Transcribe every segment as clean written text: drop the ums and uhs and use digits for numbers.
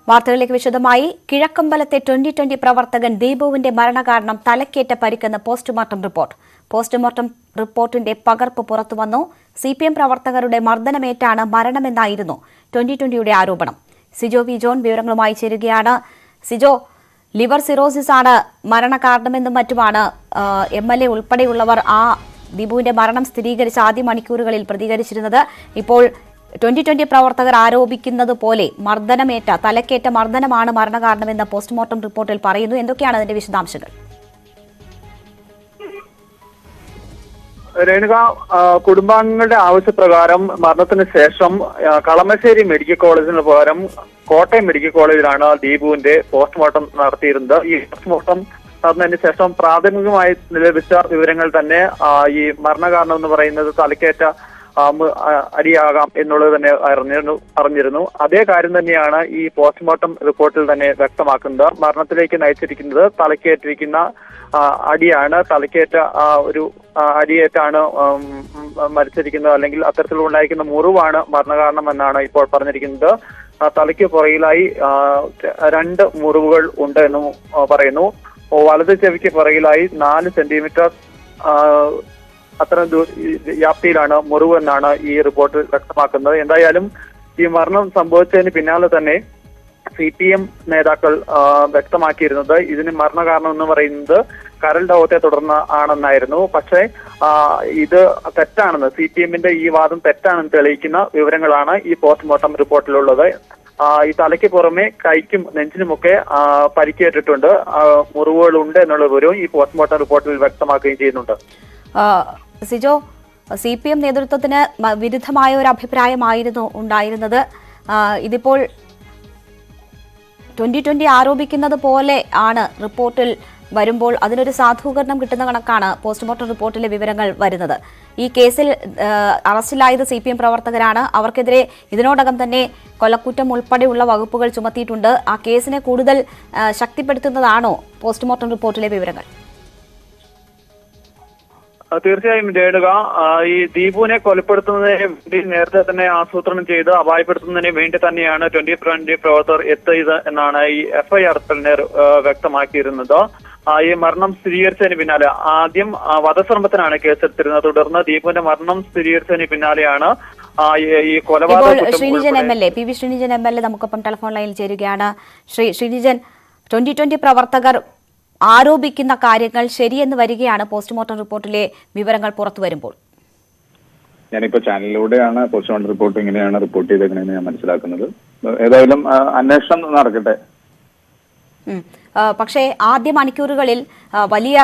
വാർത്തകളിലേക്ക് വിശദമായി. കിഴക്കമ്പലത്തെ 2020 പ്രവർത്തകൻ ദീപുവിന്റെ മരണകാരണം തലക്കേറ്റ പരിക്കെന്ന് പോസ്റ്റ്മോർട്ടം റിപ്പോർട്ട്. പോസ്റ്റ്മോർട്ടം റിപ്പോർട്ടിന്റെ പകർപ്പ് പുറത്തുവന്നു. CPM പ്രവർത്തകരുടെ മർദ്ദനമേറ്റാണ് മരണമെന്നായിരുന്നു 2020യുടെ ആരോപണം. സിജോ വി ജോൺ വിവരങ്ങളുമായി ചേരുകയാണ്. സിജോ, ലിവർ സിറോസിസ് ആണ് മരണകാരണമെന്നും മറ്റുമാണ് MLA ഉൾപ്പെടെയുള്ളവർ ആ ദീപുവിന്റെ മരണം സ്ഥിരീകരിച്ച ആദ്യ മണിക്കൂറുകളിൽ പ്രതികരിച്ചിരുന്നത്. ഇപ്പോൾ 2020 പ്രവർത്തകർ ആരോപിക്കുന്നത് പോലെ മർദ്ദനമേറ്റ തലക്കേറ്റ മർദ്ദനമാണ് മരണകാരണമെന്ന് പോസ്റ്റ്മോർട്ടം റിപ്പോർട്ടിൽ പറയുന്നു. എന്തൊക്കെയാണ് അതിന്റെ വിശദാംശങ്ങൾ? രേണുക, കുടുംബാംഗങ്ങളുടെ ആവശ്യപ്രകാരം മരണത്തിന് ശേഷം കളമശ്ശേരി മെഡിക്കൽ കോളേജിന് പകരം കോട്ടയം മെഡിക്കൽ കോളേജിലാണ് ദീപുവിന്റെ പോസ്റ്റ്മോർട്ടം നടത്തിയിരുന്നത്. ഈ പോസ്റ്റ്മോർട്ടം നടന്നതിന് ശേഷം പ്രാഥമികമായി ലഭിച്ച വിവരങ്ങൾ തന്നെ ഈ മരണകാരണം എന്ന് പറയുന്നത് തലക്കേറ്റ അടിയാകാം എന്നുള്ളത് തന്നെ അറിഞ്ഞിരുന്നു. അതേ കാര്യം തന്നെയാണ് ഈ പോസ്റ്റ്മോർട്ടം റിപ്പോർട്ടിൽ തന്നെ വ്യക്തമാക്കുന്നത്. മരണത്തിലേക്ക് നയിച്ചിരിക്കുന്നത് തലക്കേറ്റിരിക്കുന്ന അടിയാണ്. തലക്കേറ്റ ഒരു അടിയേറ്റാണ് മരിച്ചിരിക്കുന്നത്, അല്ലെങ്കിൽ അത്തരത്തിലുണ്ടായിരിക്കുന്ന മുറിവാണ് മരണകാരണം എന്നാണ് ഇപ്പോൾ പറഞ്ഞിരിക്കുന്നത്. തലയ്ക്ക് പുറകിലായി 2 മുറിവുകൾ ഉണ്ട് എന്നും പറയുന്നു. വലത് ചെവിക്ക് പുറകിലായി 4 സെന്റിമീറ്റർ അത്ര വ്യാപ്തിയിലാണ് മുറിവ് എന്നാണ് ഈ റിപ്പോർട്ടിൽ വ്യക്തമാക്കുന്നത്. എന്തായാലും ഈ മരണം സംഭവിച്ചതിന് പിന്നാലെ തന്നെ CPM നേതാക്കൾ വ്യക്തമാക്കിയിരുന്നത് ഇതിന് മരണകാരണം എന്ന് പറയുന്നത് കരൾ രോഗത്തെ തുടർന്ന് ആണെന്നായിരുന്നു. പക്ഷേ ഇത് തെറ്റാണെന്ന്, CPMന്റെ ഈ വാദം തെറ്റാണെന്ന് തെളിയിക്കുന്ന വിവരങ്ങളാണ് ഈ പോസ്റ്റ്മോർട്ടം റിപ്പോർട്ടിലുള്ളത്. ഈ തലയ്ക്ക് പുറമെ കൈക്കും നെഞ്ചിനുമൊക്കെ പരിക്കേറ്റിട്ടുണ്ട്, മുറിവുകളുണ്ട് എന്നുള്ള വിവരവും ഈ പോസ്റ്റ്മോർട്ടം റിപ്പോർട്ടിൽ വ്യക്തമാക്കുകയും ചെയ്യുന്നുണ്ട്. സിജോ, CPM നേതൃത്വത്തിന് വിരുദ്ധമായ ഒരു അഭിപ്രായമായിരുന്നു ഉണ്ടായിരുന്നത്. ഇതിപ്പോൾ 2020 ആരോപിക്കുന്നത് പോലെ ആണ് റിപ്പോർട്ടിൽ വരുമ്പോൾ അതിനൊരു സാധൂകരണം കിട്ടുന്ന കണക്കാണ് പോസ്റ്റ്മോർട്ടം റിപ്പോർട്ടിലെ വിവരങ്ങൾ വരുന്നത്. ഈ കേസിൽ അറസ്റ്റിലായത് CPM പ്രവർത്തകരാണ്. അവർക്കെതിരെ ഇതിനോടകം തന്നെ കൊലക്കുറ്റം ഉൾപ്പെടെയുള്ള വകുപ്പുകൾ ചുമത്തിയിട്ടുണ്ട്. ആ കേസിനെ കൂടുതൽ ശക്തിപ്പെടുത്തുന്നതാണോ പോസ്റ്റ്മോർട്ടം റിപ്പോർട്ടിലെ വിവരങ്ങൾ? തീർച്ചയായും രേണുക, ഈ ദീപുവിനെ കൊലപ്പെടുത്തുന്നതിന് വേണ്ടി നേരത്തെ തന്നെ ആസൂത്രണം ചെയ്ത് അപായപ്പെടുത്തുന്നതിന് വേണ്ടി തന്നെയാണ് 2020 പ്രവർത്തകർ എത്തിയത് എന്നാണ് ഈ FIR തന്നെ വ്യക്തമാക്കിയിരുന്നത്. ഈ മരണം സ്ഥിരീകരിച്ചതിന് പിന്നാലെ ആദ്യം വധശ്രമത്തിനാണ് കേസെടുത്തിരുന്നത്. തുടർന്ന് ദീപുവിന്റെ മരണം സ്ഥിരീകരിച്ചതിന് പിന്നാലെയാണ് ഈ കൊലപാതക. Sreenijan MLA, PV Sreenijan MLA നമുക്കൊപ്പം ടെലിഫോൺ ലൈനിൽ ചേരുകയാണ്. ശ്രീനിജൻ, 2020 പ്രവർത്തകർ ആരോപിക്കുന്ന കാര്യങ്ങൾ ശരിയെന്ന് വരികയാണ് പോസ്റ്റ്മോർട്ടം റിപ്പോർട്ടിലെ വിവരങ്ങൾ പുറത്തു വരുമ്പോൾ. ഞാനിപ്പോ ചാനലിലൂടെയാണ് പോസ്റ്റ്മോർട്ടം റിപ്പോർട്ട് ഇങ്ങനെയാണ് റിപ്പോർട്ട് ചെയ്തേക്കണെന്ന് ഞാൻ മനസ്സിലാക്കുന്നത്. ഏതായാലും അന്വേഷണം നടക്കട്ടെ. പക്ഷേ ആദ്യ മണിക്കൂറുകളിൽ വലിയ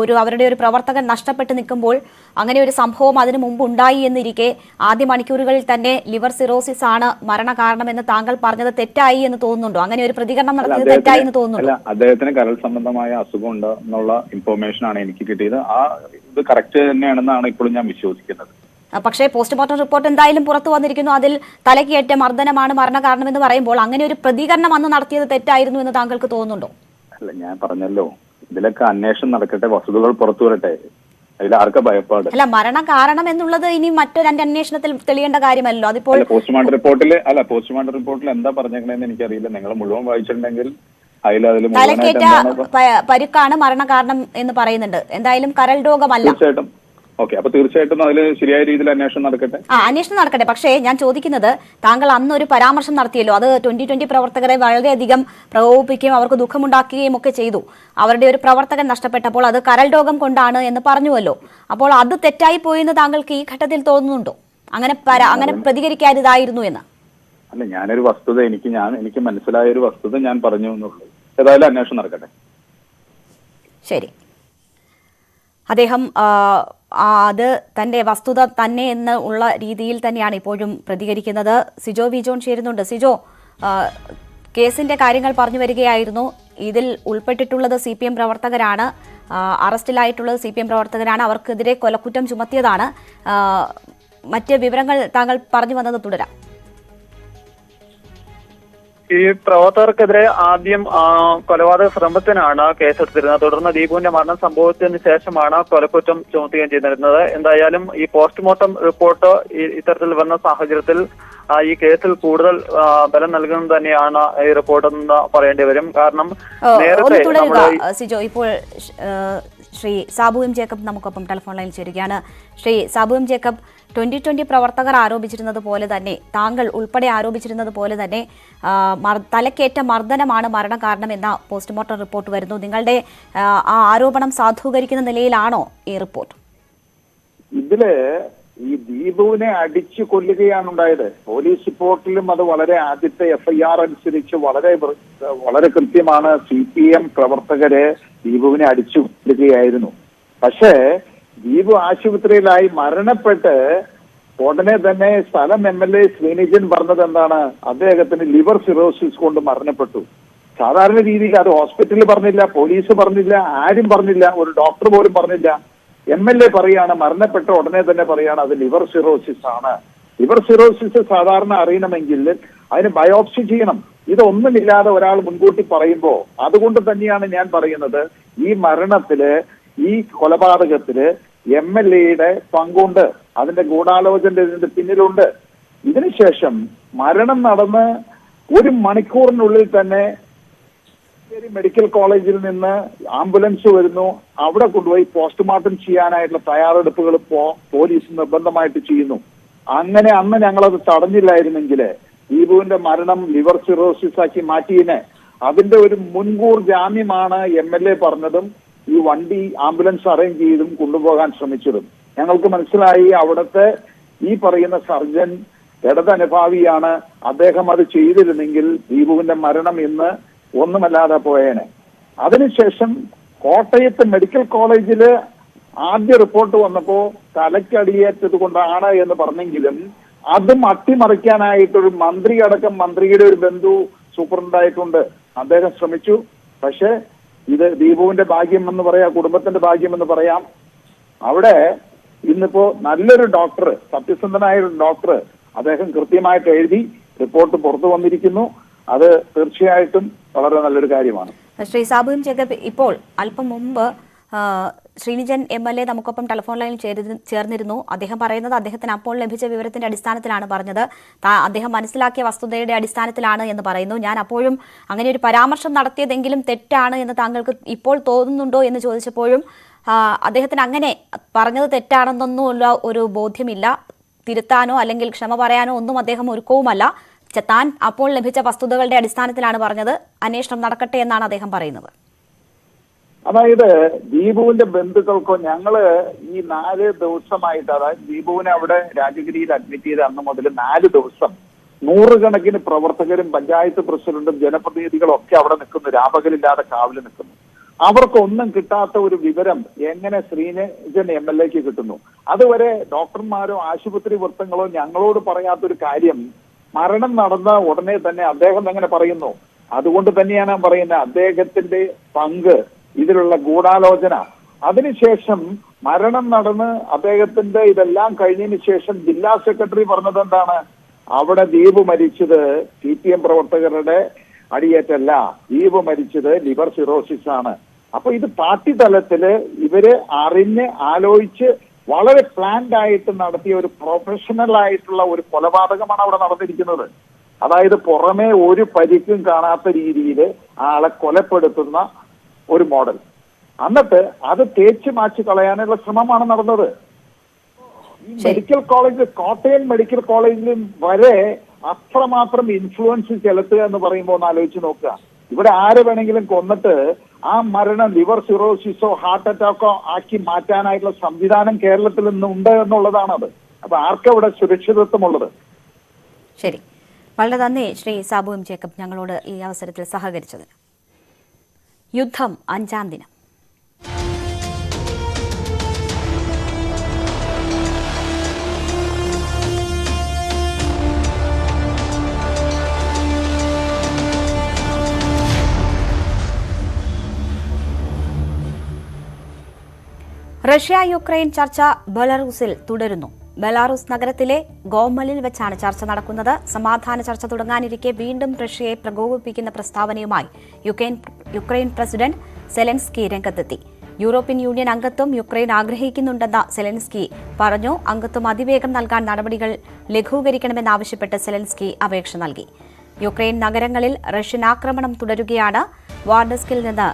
ഒരു അവരുടെ ഒരു പ്രവർത്തകൻ നഷ്ടപ്പെട്ട് നിൽക്കുമ്പോൾ അങ്ങനെ ഒരു സംഭവം അതിനു മുമ്പ് ഉണ്ടായി എന്നിരിക്കെ ആദ്യ മണിക്കൂറുകളിൽ തന്നെ ലിവർ സിറോസിസ് ആണ് മരണകാരണമെന്ന് താങ്കൾ പറഞ്ഞത് തെറ്റായി എന്ന് തോന്നുന്നുണ്ടോ? അങ്ങനെ ഒരു പ്രതികരണം നടത്തിയത് തെറ്റായി എന്ന് തോന്നുന്നുണ്ടോ? അദ്ദേഹത്തിന് കരൾ സംബന്ധമായ അസുഖം ഉണ്ട് എന്നുള്ള ഇൻഫോർമേഷൻ ആണ് എനിക്ക് കിട്ടിയത്. ഇത് കറക്റ്റ് തന്നെയാണെന്നാണ് ഇപ്പോഴും ഞാൻ വിശ്വസിക്കുന്നത്. പക്ഷേ പോസ്റ്റ്മോർട്ടം റിപ്പോർട്ട് എന്തായാലും പുറത്തു വന്നിരിക്കുന്നു. അതിൽ തലക്കേറ്റ മർദ്ദനമാണ് മരണകാരണമെന്ന് പറയുമ്പോൾ അങ്ങനെ ഒരു പ്രതികരണം അന്ന് നടത്തിയത് തെറ്റായിരുന്നു എന്ന് താങ്കൾക്ക് തോന്നുന്നുണ്ടോ? അല്ല, ഞാൻ പറഞ്ഞല്ലോ, ഇതിലൊക്കെ അന്വേഷണം നടക്കട്ടെ, വസ്തുതകൾ പുറത്തു വരട്ടെ, അതിൽ ആർക്കാ ഭയപ്പാട്? അല്ല, മരണ കാരണം എന്നുള്ളത് ഇനി മറ്റൊരു അന്വേഷണത്തിൽ തെളിയേണ്ട കാര്യമല്ലോ. അതിപ്പോൾ പോസ്റ്റ്മോർട്ടം റിപ്പോർട്ടിൽ എന്താ പറഞ്ഞേക്കണെന്ന് എനിക്കറിയില്ല. നിങ്ങൾ മുഴുവൻ വായിച്ചിട്ടുണ്ടെങ്കിൽ തലക്കേറ്റ പരുക്കാണ് മരണകാരണം എന്ന് പറയുന്നുണ്ട്. എന്തായാലും കരൾ രോഗമല്ല. തീർച്ചയായിട്ടും ഓക്കെ. അപ്പൊ തീർച്ചയായിട്ടും അതിൽ ശരിയായ രീതിയിൽ അന്വേഷണം നടക്കട്ടെ. അന്വേഷണം നടക്കട്ടെ. പക്ഷേ ഞാൻ ചോദിക്കുന്നത്, താങ്കൾ അന്നൊരു പരാമർശം നടത്തിയല്ലോ, അത് 2020 പ്രവർത്തകരെ വളരെയധികം പ്രകോപിപ്പിക്കുകയും അവർക്ക് ദുഃഖമുണ്ടാക്കുകയും ഒക്കെ ചെയ്തു. അവരുടെ ഒരു പ്രവർത്തകൻ നഷ്ടപ്പെട്ടപ്പോൾ അത് കരൾ രോഗം കൊണ്ടാണ് എന്ന് പറഞ്ഞുവല്ലോ. അപ്പോൾ അത് തെറ്റായി പോയെന്ന് താങ്കൾക്ക് ഈ ഘട്ടത്തിൽ തോന്നുന്നുണ്ടോ? അങ്ങനെ പ്രതികരിക്കാതിരുന്നു എന്ന്? അല്ല, ഞാനൊരു വസ്തുത എനിക്ക് മനസ്സിലായ ഒരു വസ്തുത ഞാൻ പറഞ്ഞു എന്നുള്ളൂ. ഏതായാലും അന്വേഷണം നടക്കട്ടെ. ശരി. അദ്ദേഹം അത് തന്റെ വസ്തുത തന്നെ എന്ന് ഉള്ള രീതിയിൽ തന്നെയാണ് ഇപ്പോഴും പ്രതികരിക്കുന്നത്. സിജോ വി ജോൺ ചേരുന്നുണ്ട്. സിജോ, കേസിന്റെ കാര്യങ്ങൾ പറഞ്ഞു വരികയായിരുന്നു. ഇതിൽ ഉൾപ്പെട്ടിട്ടുള്ളത് CPM പ്രവർത്തകരാണ്, അറസ്റ്റിലായിട്ടുള്ളത് CPM പ്രവർത്തകരാണ്, അവർക്കെതിരെ കൊലക്കുറ്റം ചുമത്തിയതാണ്. മറ്റ് വിവരങ്ങൾ താങ്കൾ പറഞ്ഞു വന്നത് തുടരാം. ഈ പ്രവർത്തകർക്കെതിരെ ആദ്യം കൊലപാതക ശ്രമത്തിനാണ് കേസെടുത്തിരുന്നത്. തുടർന്ന് ദീപുവിന്റെ മരണം സംഭവിച്ചതിന് ശേഷമാണ് കൊലക്കുറ്റം ചുമത്തുകയും ചെയ്തിരുന്നത്. എന്തായാലും ഈ പോസ്റ്റ്മോർട്ടം റിപ്പോർട്ട് ഇത്തരത്തിൽ വന്ന സാഹചര്യത്തിൽ ഈ കേസിൽ കൂടുതൽ ബലം നൽകുന്നത് തന്നെയാണ് ഈ റിപ്പോർട്ടെന്ന് പറയേണ്ടി വരും. കാരണം നേരത്തെ സിജോ ഇപ്പോൾ ശ്രീ സാബു എം ജേക്കബ് നമുക്കൊപ്പം ടെലിഫോൺ ലൈനിൽ ചേരുകയാണ്. ശ്രീ സാബു എം ജേക്കബ്, 2020 പ്രവർത്തകർ ആരോപിച്ചിരുന്നത് പോലെ തന്നെ, താങ്കൾ ഉൾപ്പെടെ ആരോപിച്ചിരുന്നത് പോലെ തന്നെ തലക്കേറ്റ മർദ്ദനമാണ് മരണകാരണമെന്ന പോസ്റ്റ്മോർട്ടം റിപ്പോർട്ട് വരുന്നു. നിങ്ങളുടെ ആ ആരോപണം സാധൂകരിക്കുന്ന നിലയിലാണോ ഈ റിപ്പോർട്ട്? ഇതില് ഈ ദീപുവിനെ അടിച്ചു കൊല്ലുകയാണ് ഉണ്ടായത്. പോലീസ് റിപ്പോർട്ടിലും അത് വളരെ ആദ്യത്തെ FIR അനുസരിച്ച് വളരെ കൃത്യമാണ്. CPM പ്രവർത്തകരെ ദീപുവിനെ അടിച്ചു കൊല്ലുകയായിരുന്നു. പക്ഷേ ദീപു ആശുപത്രിയിലായി മരണപ്പെട്ട് ഉടനെ തന്നെ സ്ഥലം MLA ശ്രീനിജൻ പറഞ്ഞത് എന്താണ്? അദ്ദേഹത്തിന് ലിവർ സിറോസിസ് കൊണ്ട് മരണപ്പെട്ടു. സാധാരണ രീതിയിൽ അത് ഹോസ്പിറ്റലിൽ പറഞ്ഞില്ല, പോലീസ് പറഞ്ഞില്ല, ആരും പറഞ്ഞില്ല, ഒരു ഡോക്ടർ പോലും പറഞ്ഞില്ല. MLA പറയാണ്, മരണപ്പെട്ട ഉടനെ തന്നെ പറയാണ് അത് ലിവർ സിറോസിസ് ആണ്. ലിവർ സിറോസിസ് സാധാരണ അറിയണമെങ്കിൽ അതിന് ബയോപ്സി ചെയ്യണം. ഇതൊന്നുമില്ലാതെ ഒരാൾ മുൻകൂട്ടി പറയുമ്പോ, അതുകൊണ്ട് തന്നെയാണ് ഞാൻ പറയുന്നത് ഈ മരണത്തില്, ഈ കൊലപാതകത്തില് MLAയുടെ പങ്കുണ്ട്. അതിന്റെ ഗൂഢാലോചന ഇതിന്റെ പിന്നിലുണ്ട്. ഇതിനുശേഷം മരണം നടന്ന് 1 മണിക്കൂറിനുള്ളിൽ തന്നെ മെഡിക്കൽ കോളേജിൽ നിന്ന് ആംബുലൻസ് വരുന്നു. അവിടെ കൊണ്ടുപോയി പോസ്റ്റ്മോർട്ടം ചെയ്യാനായിട്ടുള്ള തയ്യാറെടുപ്പുകൾ പോലീസ് നിർബന്ധമായിട്ട് ചെയ്യുന്നു. അങ്ങനെ അന്ന് ഞങ്ങളത് തടഞ്ഞില്ലായിരുന്നെങ്കിൽ ദീപുവിന്റെ മരണം ലിവർ സിറോസിസ് ആക്കി മാറ്റിയതിനെ. അതിന്റെ ഒരു മുൻകൂർ ജാമ്യമാണ് MLA പറഞ്ഞതും ഈ വണ്ടി ആംബുലൻസ് അറേഞ്ച് ചെയ്തും കൊണ്ടുപോകാൻ ശ്രമിച്ചതും. ഞങ്ങൾക്ക് മനസ്സിലായി അവിടുത്തെ ഈ പറയുന്ന സർജൻ ഇടതനുഭാവിയാണ്. അദ്ദേഹം അത് ചെയ്തിരുന്നെങ്കിൽ ദീപുവിന്റെ മരണം ഇന്ന് ഒന്നുമല്ലാതെ പോയേനെ. അതിനുശേഷം കോട്ടയത്ത് മെഡിക്കൽ കോളേജില് ആദ്യ റിപ്പോർട്ട് വന്നപ്പോ തലയ്ക്കടിയേറ്റത് കൊണ്ടാണ് എന്ന് പറഞ്ഞെങ്കിലും അതും അട്ടിമറിക്കാനായിട്ടൊരു മന്ത്രി അടക്കം, മന്ത്രിയുടെ ഒരു ബന്ധു സൂപ്രണ്ടായിട്ടുണ്ട്, അദ്ദേഹം ശ്രമിച്ചു. പക്ഷെ ഇത് ദീപുവിന്റെ ഭാഗ്യം എന്ന് പറയാം, കുടുംബത്തിന്റെ ഭാഗ്യം എന്ന് പറയാം. അവിടെ ഇന്നിപ്പോ നല്ലൊരു ഡോക്ടർ, സത്യസന്ധനായ ഒരു ഡോക്ടർ, അദ്ദേഹം കൃത്യമായിട്ട് എഴുതി റിപ്പോർട്ട് പുറത്തു വന്നിരിക്കുന്നു. അത് തീർച്ചയായിട്ടും വളരെ നല്ലൊരു കാര്യമാണ്. ശ്രീ സാബു എം ജേക്കബ്, ഇപ്പോൾ അല്പം മുമ്പ് ശ്രീനിജൻ MLA നമുക്കൊപ്പം ടെലിഫോൺ ലൈനിൽ ചേർന്നിരുന്നു. അദ്ദേഹം പറയുന്നത് അദ്ദേഹത്തിന് അപ്പോൾ ലഭിച്ച വിവരത്തിന്റെ അടിസ്ഥാനത്തിലാണ് പറഞ്ഞത്. അദ്ദേഹം മനസ്സിലാക്കിയ വസ്തുതയുടെ അടിസ്ഥാനത്തിലാണ് എന്ന് പറയുന്നു. ഞാൻ അപ്പോഴും അങ്ങനെ ഒരു പരാമർശം നടത്തിയതെങ്കിലും തെറ്റാണ് എന്ന് താങ്കൾക്ക് ഇപ്പോൾ തോന്നുന്നുണ്ടോ എന്ന് ചോദിച്ചപ്പോഴും അദ്ദേഹത്തിന് അങ്ങനെ പറഞ്ഞത് തെറ്റാണെന്നൊന്നുമുള്ള ഒരു ബോധ്യമില്ല. തിരുത്താനോ അല്ലെങ്കിൽ ക്ഷമ പറയാനോ ഒന്നും അദ്ദേഹം ഒരുക്കവുമല്ല. താൻ അപ്പോൾ ലഭിച്ച വസ്തുതകളുടെ അടിസ്ഥാനത്തിലാണ് പറഞ്ഞത്. അന്വേഷണം നടക്കട്ടെ എന്നാണ് അദ്ദേഹം പറയുന്നത്. അതായത് ദീപുവിന്റെ ബന്ധുക്കൾക്കോ ഞങ്ങള് ഈ 4 ദിവസമായിട്ട്, അതായത് ദീപുവിനെ അവിടെ രാജഗിരിയിൽ അഡ്മിറ്റ് ചെയ്ത് അന്ന് മുതൽ 4 ദിവസം 100 കണക്കിന് പ്രവർത്തകരും പഞ്ചായത്ത് പ്രസിഡന്റും ജനപ്രതിനിധികളും ഒക്കെ അവിടെ നിൽക്കുന്നു, രാപകലില്ലാതെ കാവല് നിൽക്കുന്നു. അവർക്കൊന്നും കിട്ടാത്ത ഒരു വിവരം എങ്ങനെ ശ്രീനിജൻ MLAക്ക് കിട്ടുന്നു? അതുവരെ ഡോക്ടർമാരോ ആശുപത്രി വൃത്തങ്ങളോ ഞങ്ങളോട് പറയാത്തൊരു കാര്യം മരണം നടന്ന ഉടനെ തന്നെ അദ്ദേഹം എങ്ങനെ പറയുന്നു? അതുകൊണ്ട് തന്നെയാണ് ഞാൻ പറയുന്നത് അദ്ദേഹത്തിന്റെ പങ്ക് ഇതിലുള്ള ഗൂഢാലോചന. അതിനുശേഷം മരണം നടന്ന് അദ്ദേഹത്തിന്റെ ഇതെല്ലാം കഴിഞ്ഞതിന് ശേഷം ജില്ലാ സെക്രട്ടറി പറഞ്ഞത് എന്താണ്? അവിടെ ദീപു മരിച്ചത് CPM പ്രവർത്തകരുടെ അടിയേറ്റല്ല, ദീപു മരിച്ചത് ലിവർ സിറോസിസ് ആണ്. അപ്പൊ ഇത് പാർട്ടി തലത്തില് ഇവര് അറിഞ്ഞ് ആലോചിച്ച് വളരെ പ്ലാൻഡ് ആയിട്ട് നടത്തിയ ഒരു പ്രൊഫഷണൽ ആയിട്ടുള്ള ഒരു കൊലപാതകമാണ് അവിടെ നടന്നിരിക്കുന്നത്. അതായത് പുറമെ ഒരു പരിക്കും കാണാത്ത രീതിയിൽ ആളെ കൊലപ്പെടുത്തുന്ന ഒരു മോഡൽ. എന്നിട്ട് അത് തേച്ച് മാച്ച് കളയാനുള്ള ശ്രമമാണ് നടന്നത്. ഈ മെഡിക്കൽ കോളേജ്, കോട്ടയം മെഡിക്കൽ കോളേജിലും വരെ അത്രമാത്രം ഇൻഫ്ലുവൻസ് ചെലുത്തുക എന്ന് പറയുമ്പോൾ ഒന്ന് ആലോചിച്ച് നോക്കുക. ഇവിടെ ആരെ വേണമെങ്കിലും കൊന്നിട്ട് ആ മരണം ലിവർ സിറോസിസോ ഹാർട്ട് അറ്റാക്കോ ആക്കി മാറ്റാനായിട്ടുള്ള സംവിധാനം കേരളത്തിൽ നിന്ന് ഉണ്ട് എന്നുള്ളതാണത്. അപ്പൊ ആർക്കവിടെ സുരക്ഷിതത്വമുള്ളത്? ശരി, വളരെ നന്ദി ശ്രീ സാബു എം ജേക്കബ് ഞങ്ങളോട് ഈ അവസരത്തിൽ സഹകരിച്ചതിന്. യുദ്ധം 5ാം ദിനം. റഷ്യ യുക്രൈൻ ചർച്ച ബെലാറൂസിൽ തുടരുന്നു. ബെലാറൂസ് നഗരത്തിലെ ഗോമലിൽ വെച്ചാണ് ചർച്ച നടക്കുന്നത്. സമാധാന ചർച്ച തുടങ്ങാനിരിക്കെ വീണ്ടും റഷ്യയെ പ്രകോപിപ്പിക്കുന്ന പ്രസ്താവനയുമായി യുക്രൈൻ പ്രസിഡന്റ് സെലൻസ്കി രംഗത്തെത്തി. യൂറോപ്യൻ യൂണിയൻ അംഗത്വം യുക്രൈൻ ആഗ്രഹിക്കുന്നുണ്ടെന്ന് സെലൻസ്കി പറഞ്ഞു. അംഗത്വം അതിവേഗം നൽകാൻ നടപടികൾ ലഘൂകരിക്കണമെന്നാവശ്യപ്പെട്ട് സെലൻസ്കി അപേക്ഷ നൽകി. യുക്രൈൻ നഗരങ്ങളിൽ റഷ്യൻ ആക്രമണം തുടരുകയാണ്. വാർഡസ്കിൽ നിന്ന്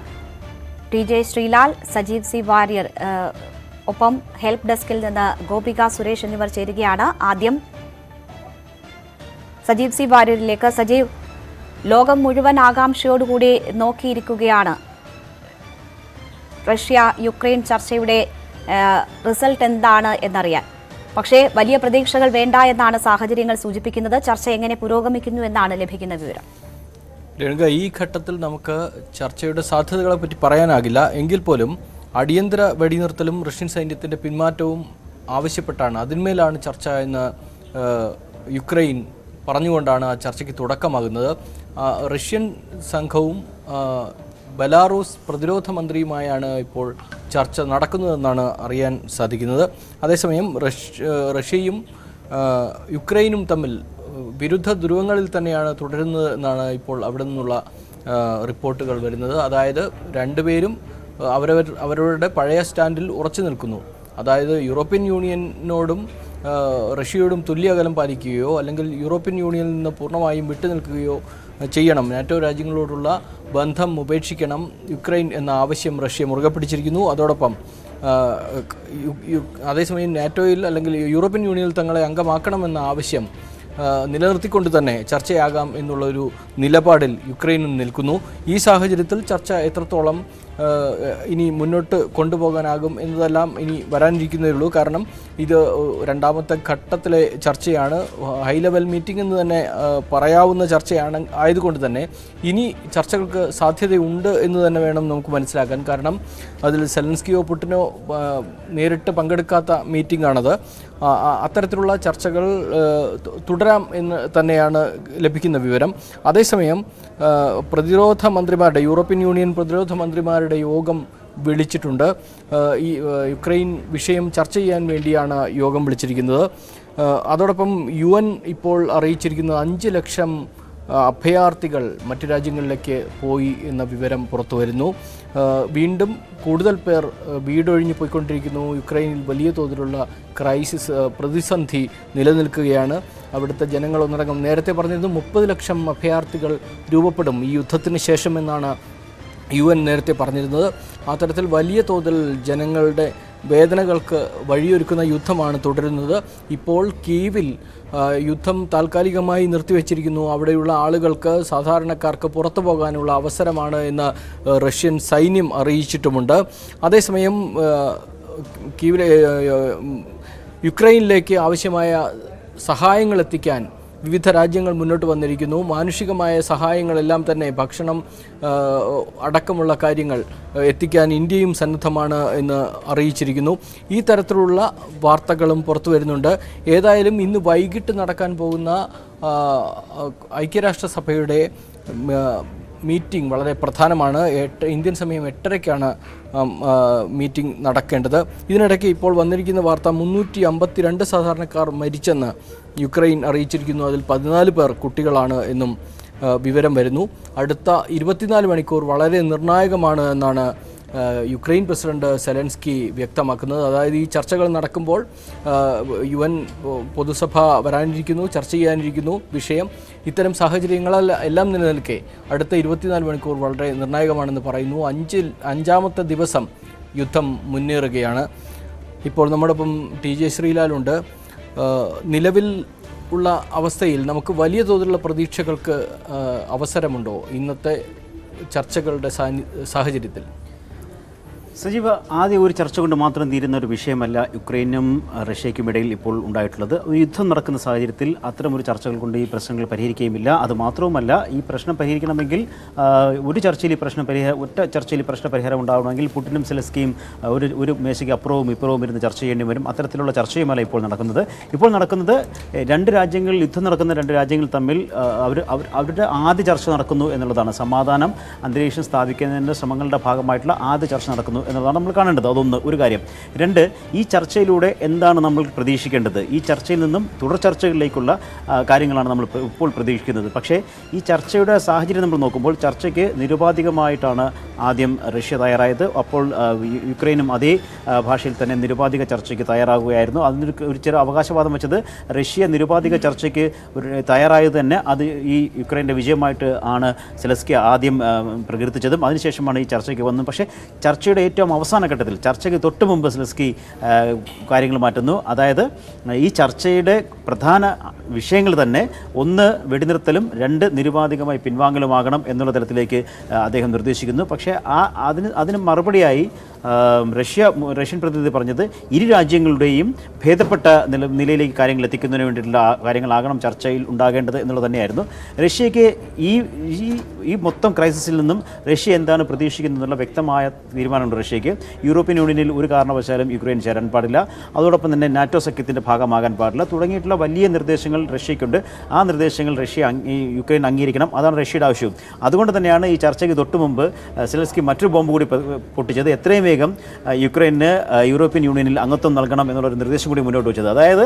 TJ ശ്രീലാൽ, സജീവ് സി വാര്യർ, ഒപ്പം ഹെൽപ്പ് ഡെസ്കിൽ നിന്ന് ഗോപിക സുരേഷ് എന്നിവർ ചേരുകയാണ്. ആദ്യം സജീവ് സി വാര്യരിലേക്ക്. സജീവ്, ലോകം മുഴുവൻ ആകാംക്ഷയോടുകൂടി നോക്കിയിരിക്കുകയാണ് റഷ്യ യുക്രൈൻ ചർച്ചയുടെ റിസൾട്ട് എന്താണ് എന്നറിയാൻ. പക്ഷേ വലിയ പ്രതീക്ഷകൾ വേണ്ട എന്നാണ് സാഹചര്യങ്ങൾ സൂചിപ്പിക്കുന്നത്. ചർച്ച എങ്ങനെ പുരോഗമിക്കുന്നു എന്നാണ് ലഭിക്കുന്ന വിവരം. രേണുക, ഈ ഘട്ടത്തിൽ നമുക്ക് ചർച്ചയുടെ സാധ്യതകളെ പറ്റി പറയാനാകില്ല. എങ്കിൽ പോലും അടിയന്തര വെടിനിർത്തലും റഷ്യൻ സൈന്യത്തിൻ്റെ പിന്മാറ്റവും ആവശ്യപ്പെട്ടാണ്, അതിന്മേലാണ് ചർച്ച എന്ന് യുക്രൈൻ പറഞ്ഞുകൊണ്ടാണ് ആ ചർച്ചയ്ക്ക് തുടക്കമാകുന്നത്. റഷ്യൻ സംഘവും ബെലാറൂസ് പ്രതിരോധ മന്ത്രിയുമായാണ് ഇപ്പോൾ ചർച്ച നടക്കുന്നതെന്നാണ് അറിയാൻ സാധിക്കുന്നത്. അതേസമയം റഷ്യയും യുക്രൈനും തമ്മിൽ വിരുദ്ധ ധ്രുവങ്ങളിൽ തന്നെയാണ് തുടരുന്നത് എന്നാണ് ഇപ്പോൾ അവിടെ നിന്നുള്ള റിപ്പോർട്ടുകൾ വരുന്നത്. അതായത് രണ്ടുപേരും അവരവരുടെ പഴയ സ്റ്റാൻഡിൽ ഉറച്ചു നിൽക്കുന്നു. അതായത് യൂറോപ്യൻ യൂണിയനോടും റഷ്യയോടും തുല്യ അകലം പാലിക്കുകയോ അല്ലെങ്കിൽ യൂറോപ്യൻ യൂണിയനിൽ നിന്ന് പൂർണ്ണമായും വിട്ടുനിൽക്കുകയോ ചെയ്യണം, നാറ്റോ രാജ്യങ്ങളോടുള്ള ബന്ധം ഉപേക്ഷിക്കണം യുക്രൈൻ എന്ന ആവശ്യം റഷ്യ മുറുകെ പിടിച്ചിരിക്കുന്നു. അതോടൊപ്പം അതേസമയം നാറ്റോയിൽ അല്ലെങ്കിൽ യൂറോപ്യൻ യൂണിയനിൽ തങ്ങളെ അംഗമാക്കണമെന്ന ആവശ്യം നിലനിർത്തിക്കൊണ്ട് തന്നെ ചർച്ചയാകാം എന്നുള്ളൊരു നിലപാടിൽ യുക്രൈനും നിൽക്കുന്നു. ഈ സാഹചര്യത്തിൽ ചർച്ച എത്രത്തോളം ഇനി മുന്നോട്ട് കൊണ്ടുപോകാനാകും എന്നതെല്ലാം ഇനി വരാനിരിക്കുന്നതേ ഉള്ളൂ. കാരണം ഇത് രണ്ടാമത്തെ ഘട്ടത്തിലെ ചർച്ചയാണ്, ഹൈ ലെവൽ മീറ്റിംഗ് എന്ന് തന്നെ പറയാവുന്ന ചർച്ചയാണ്. ആയതുകൊണ്ട് തന്നെ ഇനി ചർച്ചകൾക്ക് സാധ്യതയുണ്ട് എന്ന് തന്നെ വേണം നമുക്ക് മനസ്സിലാക്കാൻ. കാരണം അതിൽ സെലൻസ്കിയോ പുടിനോ നേരിട്ട് പങ്കെടുക്കാത്ത മീറ്റിംഗ് ആണത്. അത്തരത്തിലുള്ള ചർച്ചകൾ തുടരാം എന്ന് തന്നെയാണ് ലഭിക്കുന്ന വിവരം. അതേസമയം പ്രതിരോധ മന്ത്രിമാരുടെ, യൂറോപ്യൻ യൂണിയൻ പ്രതിരോധ മന്ത്രിമാരുടെ യോഗം വിളിച്ചിട്ടുണ്ട്. ഈ യുക്രൈൻ വിഷയം ചർച്ച ചെയ്യാൻ വേണ്ടിയാണ് യോഗം വിളിച്ചിരിക്കുന്നത്. അതോടൊപ്പം UN ഇപ്പോൾ അറിയിച്ചിരിക്കുന്നത് 5 ലക്ഷം അഭയാർത്ഥികൾ മറ്റു രാജ്യങ്ങളിലേക്ക് പോയി എന്ന വിവരം പുറത്തു വരുന്നു. വീണ്ടും കൂടുതൽ പേർ വീടൊഴിഞ്ഞു പോയിക്കൊണ്ടിരിക്കുന്നു. യുക്രൈനിൽ വലിയ തോതിലുള്ള ക്രൈസിസ്, പ്രതിസന്ധി നിലനിൽക്കുകയാണ്. അവിടുത്തെ ജനങ്ങൾ ഒന്നടങ്കം നേരത്തെ പറഞ്ഞിരുന്നു 30 ലക്ഷം അഭയാർത്ഥികൾ രൂപപ്പെടും ഈ യുദ്ധത്തിന് ശേഷം എന്നാണ് UN നേരത്തെ പറഞ്ഞിരുന്നത്. ആ തരത്തിൽ വലിയ തോതിൽ ജനങ്ങളുടെ വേദനകൾക്ക് വഴിയൊരുക്കുന്ന യുദ്ധമാണ് തുടരുന്നത്. ഇപ്പോൾ കീവിൽ യുദ്ധം താൽക്കാലികമായി നിർത്തിവെച്ചിരിക്കുന്നു. അവിടെയുള്ള ആളുകൾക്ക്, സാധാരണക്കാർക്ക് പുറത്തു പോകാനുള്ള അവസരമാണ് എന്ന് റഷ്യൻ സൈന്യം അറിയിച്ചിട്ടുമുണ്ട്. അതേസമയം കീവിലെ യുക്രൈനിലേക്ക് ആവശ്യമായ സഹായങ്ങൾ എത്തിക്കാൻ വിവിധ രാജ്യങ്ങൾ മുന്നോട്ട് വന്നിരിക്കുന്നു. മാനുഷികമായ സഹായങ്ങളെല്ലാം തന്നെ, ഭക്ഷണം അടക്കമുള്ള കാര്യങ്ങൾ എത്തിക്കാൻ ഇന്ത്യയും സന്നദ്ധമാണ് എന്ന് അറിയിച്ചിരിക്കുന്നു. ഈ തരത്തിലുള്ള വാർത്തകളും പുറത്തു വരുന്നുണ്ട്. ഏതായാലും ഇന്ന് വൈകിട്ട് നടക്കാൻ പോകുന്ന ഐക്യരാഷ്ട്രസഭയുടെ മീറ്റിംഗ് വളരെ പ്രധാനമാണ്. ഇന്ത്യൻ സമയം 8:30-ക്കാണ് മീറ്റിംഗ് നടക്കേണ്ടത്. ഇതിനിടയ്ക്ക് ഇപ്പോൾ വന്നിരിക്കുന്ന വാർത്ത 352 സാധാരണക്കാർ മരിച്ചെന്ന് യുക്രൈൻ അറിയിച്ചിരിക്കുന്നു. അതിൽ 14 പേർ കുട്ടികളാണ് എന്നും വിവരം വരുന്നു. അടുത്ത 24 മണിക്കൂർ വളരെ നിർണായകമാണ് എന്നാണ് യുക്രൈൻ പ്രസിഡന്റ് സെലൻസ്കി വ്യക്തമാക്കുന്നത്. അതായത് ഈ ചർച്ചകൾ നടക്കുമ്പോൾ UN പൊതുസഭ വരാനിരിക്കുന്നു, ചർച്ച ചെയ്യാനിരിക്കുന്നു വിഷയം. ഇത്തരം സാഹചര്യങ്ങളെല്ലാം നിലനിൽക്കെ അടുത്ത 24 മണിക്കൂർ വളരെ നിർണായകമാണെന്ന് പറയുന്നു. അഞ്ചാമത്തെ ദിവസം യുദ്ധം മുന്നേറുകയാണ്. ഇപ്പോൾ നമ്മോടൊപ്പം TJ ശ്രീലാലുണ്ട്. നിലവിൽ ഉള്ള അവസ്ഥയിൽ നമുക്ക് വലിയ തോതിലുള്ള പ്രതീക്ഷകൾക്ക് അവസരമുണ്ടോ ഇന്നത്തെ ചർച്ചകളുടെ സാഹചര്യത്തിൽ? സജീവ, ആദ്യം ഒരു ചർച്ച കൊണ്ട് മാത്രം തീരുന്ന ഒരു വിഷയമല്ല യുക്രൈനും റഷ്യയ്ക്കും ഇടയിൽ ഇപ്പോൾ ഉണ്ടായിട്ടുള്ളത്. യുദ്ധം നടക്കുന്ന സാഹചര്യത്തിൽ അത്തരമൊരു ചർച്ചകൾ കൊണ്ട് ഈ പ്രശ്നങ്ങൾ പരിഹരിക്കുകയുമില്ല. അതുമാത്രവുമല്ല, ഈ പ്രശ്നം പരിഹരിക്കണമെങ്കിൽ ഒറ്റ ചർച്ചയിൽ ഈ പ്രശ്ന പരിഹാരം ഉണ്ടാവണമെങ്കിൽ പുടിനും സെലൻസ്കിയും ഒരു മേശയ്ക്ക് അപ്പുറവും ഇപ്പുറവും ഇരുന്ന് ചർച്ച ചെയ്യേണ്ടി വരും. അത്തരത്തിലുള്ള ചർച്ചയുമല്ല ഇപ്പോൾ നടക്കുന്നത്. ഇപ്പോൾ നടക്കുന്നത് യുദ്ധം നടക്കുന്ന രണ്ട് രാജ്യങ്ങൾ തമ്മിൽ അവരുടെ ആദ്യ ചർച്ച നടക്കുന്നു എന്നുള്ളതാണ്. സമാധാനം അന്തരീക്ഷം സ്ഥാപിക്കുന്നതിൻ്റെ ശ്രമങ്ങളുടെ ഭാഗമായിട്ടുള്ള ആദ്യ ചർച്ച നടക്കുന്നു എന്നതാണ് നമ്മൾ കാണേണ്ടത്. അതൊന്ന് ഒരു കാര്യം. രണ്ട്, ഈ ചർച്ചയിലൂടെ എന്താണ് നമ്മൾ പ്രതീക്ഷിക്കേണ്ടത്? ഈ ചർച്ചയിൽ നിന്നും തുടർ ചർച്ചകളിലേക്കുള്ള കാര്യങ്ങളാണ് നമ്മൾ ഇപ്പോൾ പ്രതീക്ഷിക്കുന്നത്. പക്ഷേ ഈ ചർച്ചയുടെ സാഹചര്യം നമ്മൾ നോക്കുമ്പോൾ ചർച്ചയ്ക്ക് നിരുപാധികമായിട്ടാണ് ആദ്യം റഷ്യ തയ്യാറായത്. അപ്പോൾ യുക്രൈനും അതേ ഭാഷയിൽ തന്നെ നിരുപാധിക ചർച്ചയ്ക്ക് തയ്യാറാകുകയായിരുന്നു. അതിനൊരു ചെറിയ അവകാശവാദം വെച്ചത് റഷ്യ നിരുപാധിക ചർച്ചയ്ക്ക് തയ്യാറായത് തന്നെ അത് ഈ യുക്രൈൻ്റെ വിജയമായിട്ട് ആണ് സെലസ്കി ആദ്യം പ്രകീർത്തിച്ചതും. അതിനുശേഷമാണ് ഈ ചർച്ചയ്ക്ക് വന്നത്. പക്ഷേ ചർച്ചയുടെ ഏറ്റവും അവസാന ഘട്ടത്തിൽ ചർച്ചയ്ക്ക് തൊട്ട് മുമ്പ് സെലസ്കി കാര്യങ്ങൾ മാറ്റുന്നു. അതായത് ഈ ചർച്ചയുടെ പ്രധാന വിഷയങ്ങൾ തന്നെ ഒന്ന് വെടിനിർത്തലും രണ്ട് നിരുപാധികമായി പിൻവാങ്ങലുമാകണം എന്നുള്ള തലത്തിലേക്ക് അദ്ദേഹം നിർദ്ദേശിക്കുന്നു. പക്ഷേ അതിന് മറുപടിയായി റഷ്യൻ പ്രതിനിധി പറഞ്ഞത് ഇരു രാജ്യങ്ങളുടെയും ഭേദപ്പെട്ട നിലയിലേക്ക് കാര്യങ്ങൾ എത്തിക്കുന്നതിന് വേണ്ടിയിട്ടുള്ള കാര്യങ്ങളാകണം ചർച്ചയിൽ ഉണ്ടാകേണ്ടത് എന്നുള്ളത് തന്നെയായിരുന്നു. റഷ്യയ്ക്ക് ഈ മൊത്തം ക്രൈസിസിൽ നിന്നും റഷ്യ എന്താണ് പ്രതീക്ഷിക്കുന്നതെന്നുള്ള വ്യക്തമായ തീരുമാനമുണ്ട് റഷ്യയ്ക്ക്. യൂറോപ്യൻ യൂണിയനിൽ ഒരു കാരണവശാലും യുക്രൈൻ ചേരാൻ പാടില്ല, അതോടൊപ്പം തന്നെ നാറ്റോ സഖ്യത്തിൻ്റെ ഭാഗമാകാൻ പാടില്ല തുടങ്ങിയിട്ടുള്ള വലിയ നിർദ്ദേശങ്ങൾ റഷ്യയ്ക്കുണ്ട്. ആ നിർദ്ദേശങ്ങൾ യുക്രൈൻ അംഗീകരിക്കണം. അതാണ് റഷ്യയുടെ ആവശ്യവും. അതുകൊണ്ട് തന്നെയാണ് ഈ ചർച്ചയ്ക്ക് തൊട്ട് മുമ്പ് സെലൻസ്കി മറ്റൊരു ബോംബ് കൂടി പൊട്ടിച്ചത്. എത്രയും വേഗം യുക്രൈന് യൂറോപ്യൻ യൂണിയനിൽ അംഗത്വം നൽകണം എന്നുള്ളൊരു നിർദ്ദേശം കൂടി മുന്നോട്ട് വെച്ചത്. അതായത്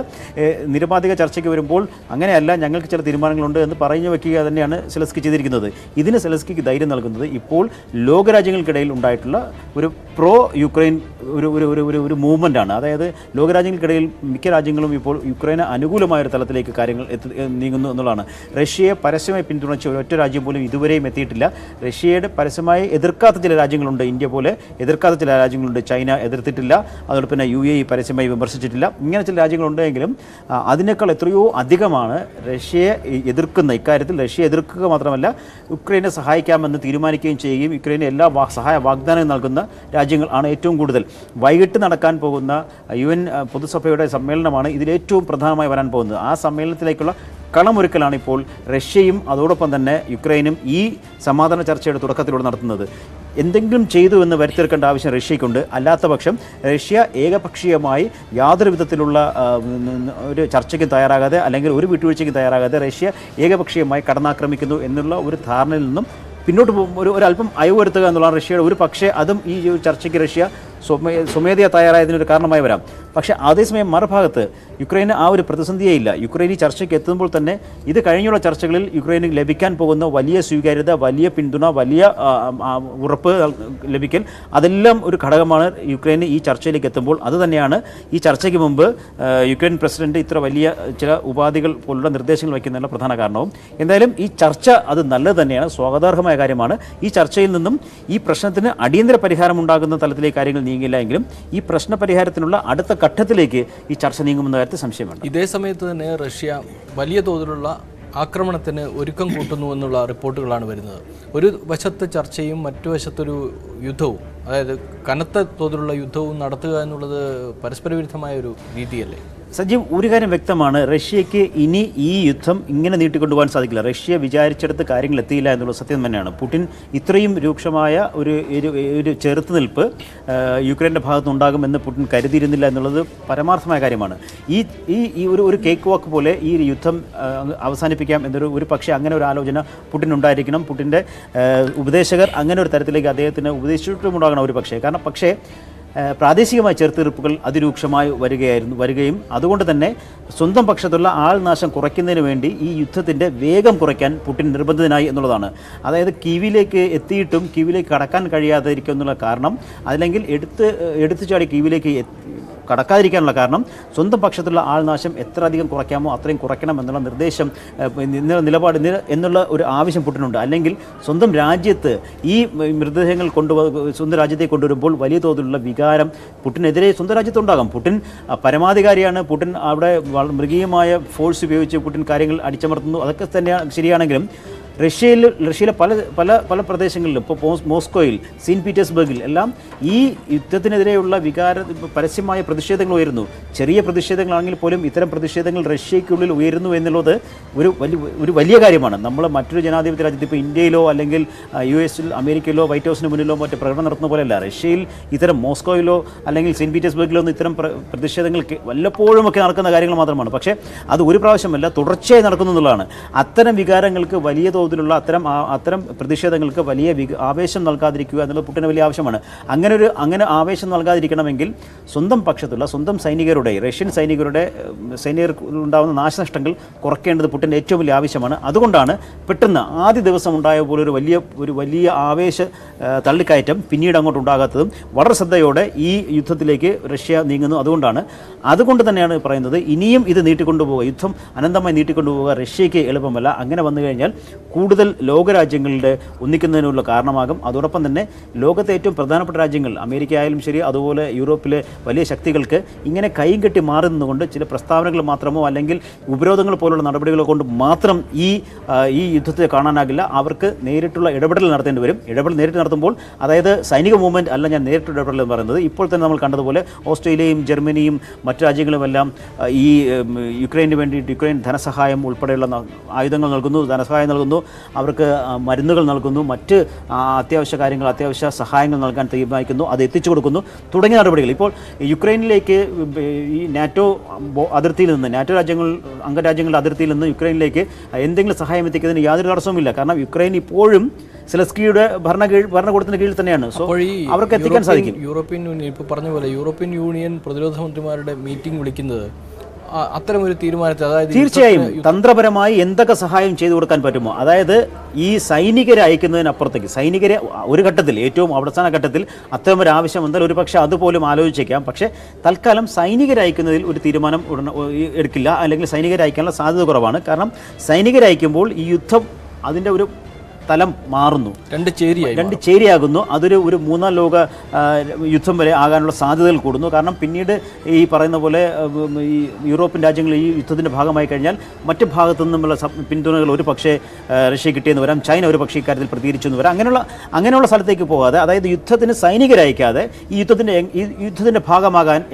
നിരുപാധിക ചർച്ചയ്ക്ക് വരുമ്പോൾ അങ്ങനെയല്ല, ഞങ്ങൾക്ക് ചില തീരുമാനങ്ങളുണ്ട് എന്ന് പറഞ്ഞു വയ്ക്കുക തന്നെയാണ് സെലൻസ്കി ചെയ്തിരിക്കുന്നത്. ഇതിന് സെലൻസ്കിക്ക് ധൈര്യം നൽകുന്നത് ഇപ്പോൾ ലോകരാജ്യങ്ങൾക്കിടയിൽ ഉണ്ടായിട്ടുള്ള ഒരു പ്രോ യുക്രൈൻ ഒരു മൂവ്മെൻ്റാണ്. അതായത് ലോകരാജ്യങ്ങൾക്കിടയിൽ മിക്ക രാജ്യങ്ങളും ഇപ്പോൾ യുക്രൈന് അനുകൂലമായൊരു തലത്തിലേക്ക് കാര്യങ്ങൾ നീങ്ങുന്നു എന്നുള്ളതാണ്. റഷ്യയെ പരസ്യമായി പിന്തുണച്ച ഒരൊറ്റ രാജ്യം പോലും ഇതുവരെയും എത്തിയിട്ടില്ല. റഷ്യയുടെ പരസ്യമായി എതിർക്കാത്ത ചില രാജ്യങ്ങളുണ്ട്, ഇന്ത്യ പോലെ എതിർക്കാത്ത ചില രാജ്യങ്ങളുണ്ട്. ചൈന എതിർത്തിട്ടില്ല, അതോടൊപ്പം തന്നെ UAE പരസ്യമായി വിമർശിച്ചിട്ടില്ല. ഇങ്ങനെ ചില രാജ്യങ്ങളുണ്ടെങ്കിലും അതിനേക്കാൾ എത്രയോ അധികമാണ് റഷ്യയെ എതിർക്കുന്ന. ഇക്കാര്യത്തിൽ റഷ്യയെ എതിർക്കുക മാത്രമല്ല യുക്രൈനെ സഹായിക്കാമെന്ന് തീരുമാനിക്കുകയും ചെയ്യുകയും യുക്രൈന് എല്ലാ സഹായ വാഗ്ദാനവും നൽകുന്ന രാജ്യങ്ങൾ ആണ് ഏറ്റവും കൂടുതൽ. വൈകിട്ട് നടക്കാൻ പോകുന്ന UN പൊതുസഭയുടെ സമ്മേളനമാണ് ഇതിലേറ്റവും പ്രധാനമായി വരാൻ പോകുന്നത്. ആ സമ്മേളനത്തിലേക്കുള്ള കളമൊരുക്കലാണ് ഇപ്പോൾ റഷ്യയും അതോടൊപ്പം തന്നെ യുക്രൈനും ഈ സമാധാന ചർച്ചയുടെ തുടക്കത്തിലൂടെ നടത്തുന്നത്. എന്തെങ്കിലും ചെയ്തു എന്ന് വരുത്തിയെടുക്കേണ്ട ആവശ്യം റഷ്യയ്ക്കുണ്ട്. അല്ലാത്ത പക്ഷം റഷ്യ ഏകപക്ഷീയമായി യാതൊരു വിധത്തിലുള്ള ഒരു ചർച്ചയ്ക്കും തയ്യാറാകാതെ അല്ലെങ്കിൽ ഒരു വിട്ടുവീഴ്ചയ്ക്കും തയ്യാറാകാതെ റഷ്യ ഏകപക്ഷീയമായി കടന്നാക്രമിക്കുന്നു എന്നുള്ള ഒരു ധാരണയിൽ നിന്നും പിന്നോട്ട് ഒരല്പം അയവ് വരുത്തുക എന്നുള്ളതാണ് റഷ്യയുടെ ഒരു പക്ഷേ അതും ഈ ചർച്ചയ്ക്ക് റഷ്യ സ്വമേധയാ തയ്യാറായതിനൊരു കാരണമായി വരാം. പക്ഷേ അതേസമയം മറുഭാഗത്ത് യുക്രൈന് ആ ഒരു പ്രതിസന്ധിയേ ഇല്ല. യുക്രൈൻ ഈ ചർച്ചയ്ക്ക് എത്തുമ്പോൾ തന്നെ ഇത് കഴിഞ്ഞുള്ള ചർച്ചകളിൽ യുക്രൈന് ലഭിക്കാൻ പോകുന്ന വലിയ സ്വീകാര്യത, വലിയ പിന്തുണ, വലിയ ഉറപ്പ് ലഭിക്കൽ, അതെല്ലാം ഒരു ഘടകമാണ് യുക്രൈന് ഈ ചർച്ചയിലേക്ക് എത്തുമ്പോൾ. അതുതന്നെയാണ് ഈ ചർച്ചയ്ക്ക് മുമ്പ് യുക്രൈൻ പ്രസിഡന്റ് ഇത്ര വലിയ ചില ഉപാധികൾ പോലുള്ള നിർദ്ദേശങ്ങൾ വയ്ക്കുന്നതിനുള്ള പ്രധാന കാരണവും. എന്തായാലും ഈ ചർച്ച അത് നല്ലത് തന്നെയാണ്, സ്വാഗതാർഹമായ കാര്യമാണ്. ഈ ചർച്ചയിൽ നിന്നും ഈ പ്രശ്നത്തിന് അടിയന്തര പരിഹാരം ഉണ്ടാകുന്ന തലത്തിലേക്ക് കാര്യങ്ങൾ നീങ്ങില്ല എങ്കിലും ഈ പ്രശ്ന പരിഹാരത്തിനുള്ള അടുത്ത ഘട്ടത്തിലേക്ക് ഈ ചർച്ച നീങ്ങുമെന്ന കാര്യത്തിൽ സംശയമുണ്ട്. ഇതേ സമയത്ത് തന്നെ റഷ്യ വലിയ തോതിലുള്ള ആക്രമണത്തിന് ഒരുക്കം കൂട്ടുന്നു എന്നുള്ള റിപ്പോർട്ടുകളാണ് വരുന്നത്. ഒരു വശത്ത് ചർച്ചയും മറ്റു വശത്തൊരു യുദ്ധവും, അതായത് കനത്ത തോതിലുള്ള യുദ്ധവും നടത്തുക എന്നുള്ളത് പരസ്പര വിരുദ്ധമായ ഒരു രീതിയല്ലേ? സജീവ്, ഒരു കാര്യം വ്യക്തമാണ്, റഷ്യയ്ക്ക് ഇനി ഈ യുദ്ധം ഇങ്ങനെ നീട്ടിക്കൊണ്ടുപോകാൻ സാധിക്കില്ല. റഷ്യ വിചാരിച്ചെടുത്ത് കാര്യങ്ങൾ എത്തിയില്ല എന്നുള്ളത് സത്യം തന്നെയാണ്. പുടിൻ ഇത്രയും രൂക്ഷമായ ഒരു ചെറുത്തുനിൽപ്പ് യുക്രൈൻ്റെ ഭാഗത്തുനിന്നുണ്ടാകുമെന്ന് പുടിൻ കരുതിയിരുന്നില്ല എന്നുള്ളത് പരമാർത്ഥമായ കാര്യമാണ്. ഈ ഒരു കേക്ക് വാക്ക് പോലെ ഈ യുദ്ധം അവസാനിപ്പിക്കാം ഒരു പക്ഷേ അങ്ങനെ ഒരു ആലോചന പുടിൻ ഉണ്ടായിരിക്കണം. പുടിൻ്റെ ഉപദേശകർ അങ്ങനെ ഒരു തരത്തിലേക്ക് അദ്ദേഹത്തിന് ഉപദേശിച്ചിട്ടുമുണ്ടാകണം ഒരു പക്ഷേ. പക്ഷേ പ്രാദേശികമായ ചെറുത്തുനിൽപ്പുകൾ അതിരൂക്ഷമായി വരികയും അതുകൊണ്ട് തന്നെ സ്വന്തം പക്ഷത്തുള്ള ആൾനാശം കുറയ്ക്കുന്നതിന് വേണ്ടി ഈ യുദ്ധത്തിൻ്റെ വേഗം കുറയ്ക്കാൻ പുടിൻ നിർബന്ധിതനായി എന്നുള്ളതാണ്. അതായത് കീവിലേക്ക് എത്തിയിട്ടും കീവിലേക്ക് കടക്കാൻ കഴിയാതിരിക്കുക എന്നുള്ള കാരണം, അല്ലെങ്കിൽ എടുത്തുചാടി കീവിലേക്ക് കടക്കാതിരിക്കാനുള്ള കാരണം സ്വന്തം പക്ഷത്തുള്ള ആൾനാശം എത്ര അധികം കുറയ്ക്കാമോ അത്രയും കുറയ്ക്കണം എന്നുള്ള നിർദ്ദേശം, നിലപാട് എന്നുള്ള ഒരു ആവശ്യം പുടിനുണ്ട്. അല്ലെങ്കിൽ സ്വന്തം രാജ്യത്ത് ഈ മൃതദേഹങ്ങൾ സ്വന്തം രാജ്യത്തേക്ക് കൊണ്ടുവരുമ്പോൾ വലിയ തോതിലുള്ള വികാരം പുടിനെതിരെ സ്വന്തം രാജ്യത്തുണ്ടാകാം. പുടിൻ പരമാധികാരിയാണ്. പുടിൻ അവിടെ മൃഗീയമായ ഫോഴ്സ് ഉപയോഗിച്ച് പുടിൻ കാര്യങ്ങൾ അടിച്ചമർത്തുന്നു. അതൊക്കെ തന്നെയാണ് ശരിയാണെങ്കിലും റഷ്യയിലെ പല പ്രദേശങ്ങളിലും, ഇപ്പോൾ മോസ്കോയിൽ, സെയിൻറ്റ് പീറ്റേഴ്സ്ബർഗിൽ എല്ലാം ഈ യുദ്ധത്തിനെതിരെയുള്ള പരസ്യമായ പ്രതിഷേധങ്ങൾ ഉയരുന്നു. ചെറിയ പ്രതിഷേധങ്ങളാണെങ്കിൽ പോലും ഇത്തരം പ്രതിഷേധങ്ങൾ റഷ്യയ്ക്കുള്ളിൽ ഉയരുന്നു എന്നുള്ളത് ഒരു വലിയ കാര്യമാണ്. നമ്മൾ മറ്റൊരു ജനാധിപത്യ രാജ്യത്ത് ഇപ്പോൾ ഇന്ത്യയിലോ അല്ലെങ്കിൽ US അമേരിക്കയിലോ വൈറ്റ് ഹൗസിന് മുന്നിലോ മറ്റ് പ്രകടനം നടത്തുന്ന പോലെയല്ല. റഷ്യയിൽ ഇത്തരം മോസ്കോയിലോ അല്ലെങ്കിൽ സെയിൻറ്റ് പീറ്റേഴ്സ്ബർഗിലോ ഒന്നും ഇത്തരം പ്രതിഷേധങ്ങൾ വല്ലപ്പോഴുമൊക്കെ നടക്കുന്ന കാര്യങ്ങൾ മാത്രമാണ്. പക്ഷേ അത് ഒരു പ്രാവശ്യമല്ല, തുടർച്ചയായി നടക്കുന്നു എന്നുള്ളതാണ്. അത്തരം വികാരങ്ങൾക്ക് വലിയ തോതിലുള്ള അത്തരം പ്രതിഷേധങ്ങൾക്ക് വലിയ ആവേശം നൽകാതിരിക്കുക എന്നുള്ളത് പുടിന് വലിയ ആവശ്യമാണ്. അങ്ങനെ ആവേശം നൽകാതിരിക്കണമെങ്കിൽ സ്വന്തം പക്ഷത്തുള്ള സ്വന്തം സൈനികരുടെ റഷ്യൻ സൈനികർക്കുണ്ടാകുന്ന നാശനഷ്ടങ്ങൾ കുറയ്ക്കേണ്ടത് പുടിൻ്റെ ഏറ്റവും വലിയ ആവശ്യമാണ്. അതുകൊണ്ടാണ് പെട്ടെന്ന് ആദ്യ ദിവസം ഉണ്ടായ പോലെ ഒരു വലിയ ആവേശ തള്ളിക്കയറ്റം പിന്നീട് അങ്ങോട്ട് ഉണ്ടാകാത്തതും വളരെ ശ്രദ്ധയോടെ ഈ യുദ്ധത്തിലേക്ക് റഷ്യ നീങ്ങുന്നു. അതുകൊണ്ട് തന്നെയാണ് പറയുന്നത് ഇനിയും ഇത് നീട്ടിക്കൊണ്ടുപോവുക, യുദ്ധം അനന്തമായി നീട്ടിക്കൊണ്ടുപോവുക റഷ്യയ്ക്ക് എളുപ്പമല്ല. അങ്ങനെ വന്നു കഴിഞ്ഞാൽ കൂടുതൽ ലോകരാജ്യങ്ങളുടെ ഒന്നിക്കുന്നതിനുള്ള കാരണമാകും. അതോടൊപ്പം തന്നെ ലോകത്തെ ഏറ്റവും പ്രധാനപ്പെട്ട രാജ്യങ്ങൾ അമേരിക്ക ആയാലും ശരി, അതുപോലെ യൂറോപ്പിലെ വലിയ ശക്തികൾക്ക് ഇങ്ങനെ കൈയും കെട്ടി മാറി നിന്നുകൊണ്ട് ചില പ്രസ്താവനകൾ മാത്രമോ അല്ലെങ്കിൽ ഉപരോധങ്ങൾ പോലുള്ള നടപടികൾ കൊണ്ട് മാത്രം ഈ യുദ്ധത്തെ കാണാനാകില്ല. അവർക്ക് നേരിട്ടുള്ള ഇടപെടൽ നടത്തേണ്ടി വരും. നേരിട്ട് നടത്തുമ്പോൾ അതായത് സൈനിക മൂവ്മെൻറ്റ് അല്ല, ഞാൻ നേരിട്ട് ഇടപെടൽ എന്ന് പറയുന്നത്. ഇപ്പോൾ തന്നെ നമ്മൾ കണ്ടതുപോലെ ഓസ്ട്രേലിയയും ജർമ്മനിയും മറ്റു രാജ്യങ്ങളുമെല്ലാം ഈ യുക്രൈന് വേണ്ടിയിട്ട് യുക്രൈൻ ധനസഹായം ഉൾപ്പെടെയുള്ള ആയുധങ്ങൾ നൽകുന്നു, ധനസഹായം നൽകുന്നു, അവർക്ക് മരുന്നുകൾ നൽകുന്നു, മറ്റ് അത്യാവശ്യ സഹായങ്ങൾ നൽകാൻ തീരുമാനിക്കുന്നു, അത് എത്തിച്ചു കൊടുക്കുന്നു തുടങ്ങിയ നടപടികൾ. ഇപ്പോൾ യുക്രൈനിലേക്ക് ഈ നാറ്റോ അംഗരാജ്യങ്ങളുടെ അതിർത്തിയിൽ നിന്ന് യുക്രൈനിലേക്ക് എന്തെങ്കിലും സഹായം എത്തിക്കുന്നതിന് യാതൊരു തടസ്സവുമില്ല. കാരണം യുക്രൈൻ ഇപ്പോഴും സെലസ്കിയുടെ ഭരണകൂടത്തിന് കീഴിൽ തന്നെയാണ്. സോ അവർക്ക് എത്തിക്കാൻ സാധിക്കും. യൂറോപ്യൻ യൂണിയൻ ഇപ്പോൾ പറഞ്ഞ പോലെ യൂറോപ്യൻ യൂണിയൻ പ്രതിരോധ മന്ത്രിമാരുടെ മീറ്റിംഗ് വിളിക്കുന്നത് അത്തരമൊരു തീരുമാനത്തെ, അതായത് തീർച്ചയായും തന്ത്രപരമായി എന്തൊക്കെ സഹായം ചെയ്തു കൊടുക്കാൻ പറ്റുമോ, അതായത് ഈ സൈനികരെ അയക്കുന്നതിനപ്പുറത്തേക്ക് സൈനികരെ ഒരു ഘട്ടത്തിൽ ഏറ്റവും അവസാന ഘട്ടത്തിൽ അത്തരം ഒരു ആവശ്യം വന്നാൽ ഒരു പക്ഷേ അതുപോലും ആലോചിച്ചേക്കാം. പക്ഷേ തൽക്കാലം സൈനികരെ അയക്കുന്നതിൽ ഒരു തീരുമാനം എടുക്കില്ല, അല്ലെങ്കിൽ സൈനികരെ അയക്കാനുള്ള സാധ്യത കുറവാണ്. കാരണം സൈനികരെ അയക്കുമ്പോൾ ഈ യുദ്ധം അതിൻ്റെ ഒരു തലം മാറുന്നു, രണ്ട് ചേരിയാകുന്നു. ഒരു മൂന്നാം ലോക യുദ്ധം വരെ ആകാനുള്ള സാധ്യതകൾ കൂടുന്നു. കാരണം പിന്നീട് ഈ പറയുന്ന പോലെ ഈ യൂറോപ്യൻ രാജ്യങ്ങൾ ഈ യുദ്ധത്തിൻ്റെ ഭാഗമായി കഴിഞ്ഞാൽ മറ്റ് ഭാഗത്തു നിന്നുമുള്ള പിന്തുണകൾ ഒരു പക്ഷേ റഷ്യ കിട്ടിയെന്ന് വരാം, ചൈന ഒരു പക്ഷേ ഇക്കാര്യത്തിൽ പ്രതികരിച്ചെന്ന് വരാം. അങ്ങനെയുള്ള സ്ഥലത്തേക്ക് പോകാതെ, അതായത് യുദ്ധത്തിന് സൈനികരയക്കാതെ ഈ യുദ്ധത്തിൻ്റെ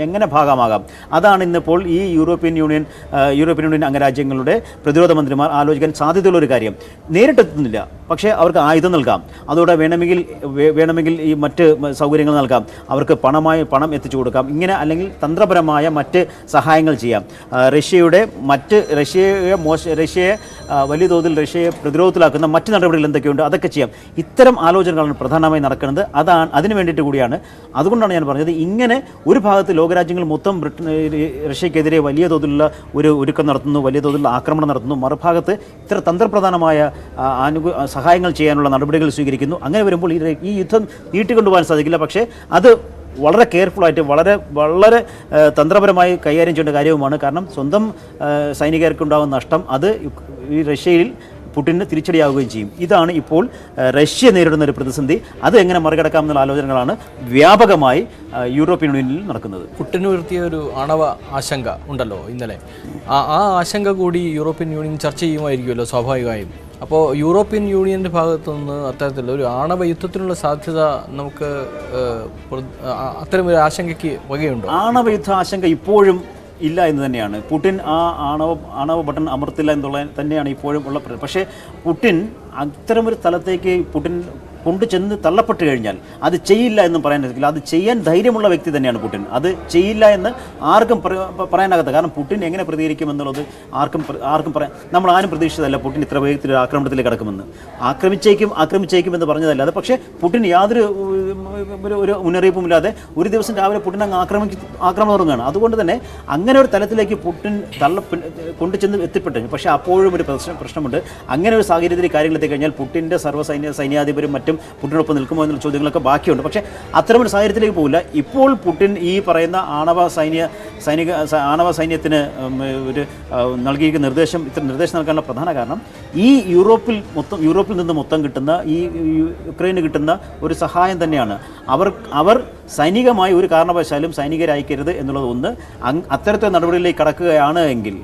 എങ്ങനെ ഭാഗമാകാം, അതാണ് ഇന്നിപ്പോൾ ഈ യൂറോപ്യൻ യൂണിയൻ അംഗരാജ്യങ്ങളുടെ പ്രതിരോധ മന്ത്രിമാർ ആലോചിക്കാൻ സാധ്യതയുള്ളൊരു കാര്യം. നേരിട്ടെത്തുന്നില്ല, പക്ഷേ അവർക്ക് ആയുധം നൽകാം, അതോടെ വേണമെങ്കിൽ ഈ മറ്റ് സൗകര്യങ്ങൾ നൽകാം, അവർക്ക് പണം എത്തിച്ചു കൊടുക്കാം, ഇങ്ങനെ അല്ലെങ്കിൽ തന്ത്രപരമായ മറ്റ് സഹായങ്ങൾ ചെയ്യാം. റഷ്യയെ വലിയ തോതിൽ റഷ്യയെ പ്രതിരോധത്തിലാക്കുന്ന മറ്റ് നടപടികൾ എന്തൊക്കെയുണ്ട് അതൊക്കെ ചെയ്യാം. ഇത്തരം ആലോചനകളാണ് പ്രധാനമായി നടക്കുന്നത്. അതിന് വേണ്ടിയിട്ട് കൂടിയാണ്. അതുകൊണ്ടാണ് ഞാൻ പറഞ്ഞത് ഇങ്ങനെ ഒരു ഭാഗത്ത് ലോകരാജ്യങ്ങൾ മൊത്തം റഷ്യക്കെതിരെ വലിയ തോതിലുള്ള ഒരു ഒരുക്കം നടത്തുന്നു, വലിയ തോതിലുള്ള ആക്രമണം നടത്തുന്നു, മറുഭാഗത്ത് ഇത്ര തന്ത്രപ്രധാനമായ സഹായങ്ങൾ ചെയ്യാനുള്ള നടപടികൾ സ്വീകരിക്കുന്നു. അങ്ങനെ വരുമ്പോൾ ഈ യുദ്ധം നീട്ടിക്കൊണ്ടുപോകാൻ സാധിക്കില്ല. പക്ഷേ അത് വളരെ കെയർഫുള്ളായിട്ട് വളരെ തന്ത്രപരമായി കൈകാര്യം ചെയ്യേണ്ട കാര്യവുമാണ്. കാരണം സ്വന്തം സൈനികർക്കുണ്ടാകുന്ന നഷ്ടം അത് ഈ റഷ്യയിൽ പുടിന് തിരിച്ചടിയാവുകയും ചെയ്യും. ഇതാണ് ഇപ്പോൾ റഷ്യ നേരിടുന്ന ഒരു പ്രതിസന്ധി. അത് എങ്ങനെ മറികടക്കാമെന്നുള്ള ആലോചനകളാണ് വ്യാപകമായി യൂറോപ്യൻ യൂണിയനിൽ നടക്കുന്നത്. പുടിന് ഉയർത്തിയ ഒരു ആണവ ആശങ്ക ഉണ്ടല്ലോ ഇന്നലെ, ആ ആശങ്ക കൂടി യൂറോപ്യൻ യൂണിയൻ ചർച്ച ചെയ്യുമായിരിക്കുമല്ലോ സ്വാഭാവികമായും. അപ്പോൾ യൂറോപ്യൻ യൂണിയൻ്റെ ഭാഗത്തു നിന്ന് അത്തരത്തിലുള്ള ഒരു ആണവ യുദ്ധത്തിനുള്ള സാധ്യത നമുക്ക് അത്തരമൊരു ആശങ്കയ്ക്ക് വകയുണ്ടോ? ആണവ യുദ്ധ ആശങ്ക ഇപ്പോഴും ഇല്ല എന്ന് തന്നെയാണ്. പുടിൻ ആ ആണവ ബട്ടൺ അമർത്തില്ല എന്നുള്ളത് തന്നെയാണ് ഇപ്പോഴും ഉള്ള. പക്ഷേ പുടിൻ അത്തരമൊരു സ്ഥലത്തേക്ക് കൊണ്ടുചെന്ന് തള്ളപ്പെട്ട് കഴിഞ്ഞാൽ അത് ചെയ്യില്ല എന്നും പറയാൻ പറ്റില്ല. അത് ചെയ്യാൻ ധൈര്യമുള്ള വ്യക്തി തന്നെയാണ് പുടിൻ. അത് ചെയ്യില്ല എന്ന് ആർക്കും പറയാനാകത്ത. കാരണം പുടിൻ എങ്ങനെ പ്രതികരിക്കുമെന്നുള്ളത് ആർക്കും നമ്മൾ ആരും പ്രതീക്ഷിച്ചതല്ല പുടിൻ ഇത്ര വേഗത്തിൽ ഒരു ആക്രമണത്തിലേക്ക് കടക്കുമെന്ന്. ആക്രമിച്ചേക്കും എന്ന് പറഞ്ഞതല്ല. അത് പക്ഷേ പുടിൻ യാതൊരു ഒരു മുന്നറിയിപ്പുമില്ലാതെ ഒരു ദിവസം രാവിലെ പുടിൻ അങ്ങ് ആക്രമണം തുടങ്ങുകയാണ്. അതുകൊണ്ട് തന്നെ അങ്ങനെ ഒരു തലത്തിലേക്ക് പുടിൻ കൊണ്ടുചെന്ന് എത്തിപ്പെട്ടു. പക്ഷേ അപ്പോഴും ഒരു പ്രശ്നമുണ്ട്. അങ്ങനെ ഒരു സാഹചര്യത്തിൽ കാര്യങ്ങൾ എത്തിക്കഴിഞ്ഞാൽ പുടിൻ്റെ സൈന്യാധിപരും മറ്റും പുടിനൊപ്പം നിൽക്കുമോ എന്നുള്ള ചോദ്യങ്ങളൊക്കെ ബാക്കിയുണ്ട്. പക്ഷേ അത്തരമൊരു സാഹചര്യത്തിലേക്ക് പോകില്ല. ഇപ്പോൾ പുടിൻ ഈ പറയുന്ന ആണവ സൈന്യത്തിന് നൽകിയിരിക്കുന്ന നിർദ്ദേശം നൽകാനുള്ള പ്രധാന കാരണം ഈ യൂറോപ്പിൽ നിന്ന് മൊത്തം കിട്ടുന്ന ഈ യുക്രൈന് കിട്ടുന്ന ഒരു സഹായം തന്നെയാണ്. അവർ സൈനികമായി ഒരു കാരണവശാലും സൈനികരയക്കരുത് എന്നുള്ളത് ഒന്ന്. അത്തരത്തിലുള്ള നടപടികളിലേക്ക് കടക്കുകയാണ് എങ്കിൽ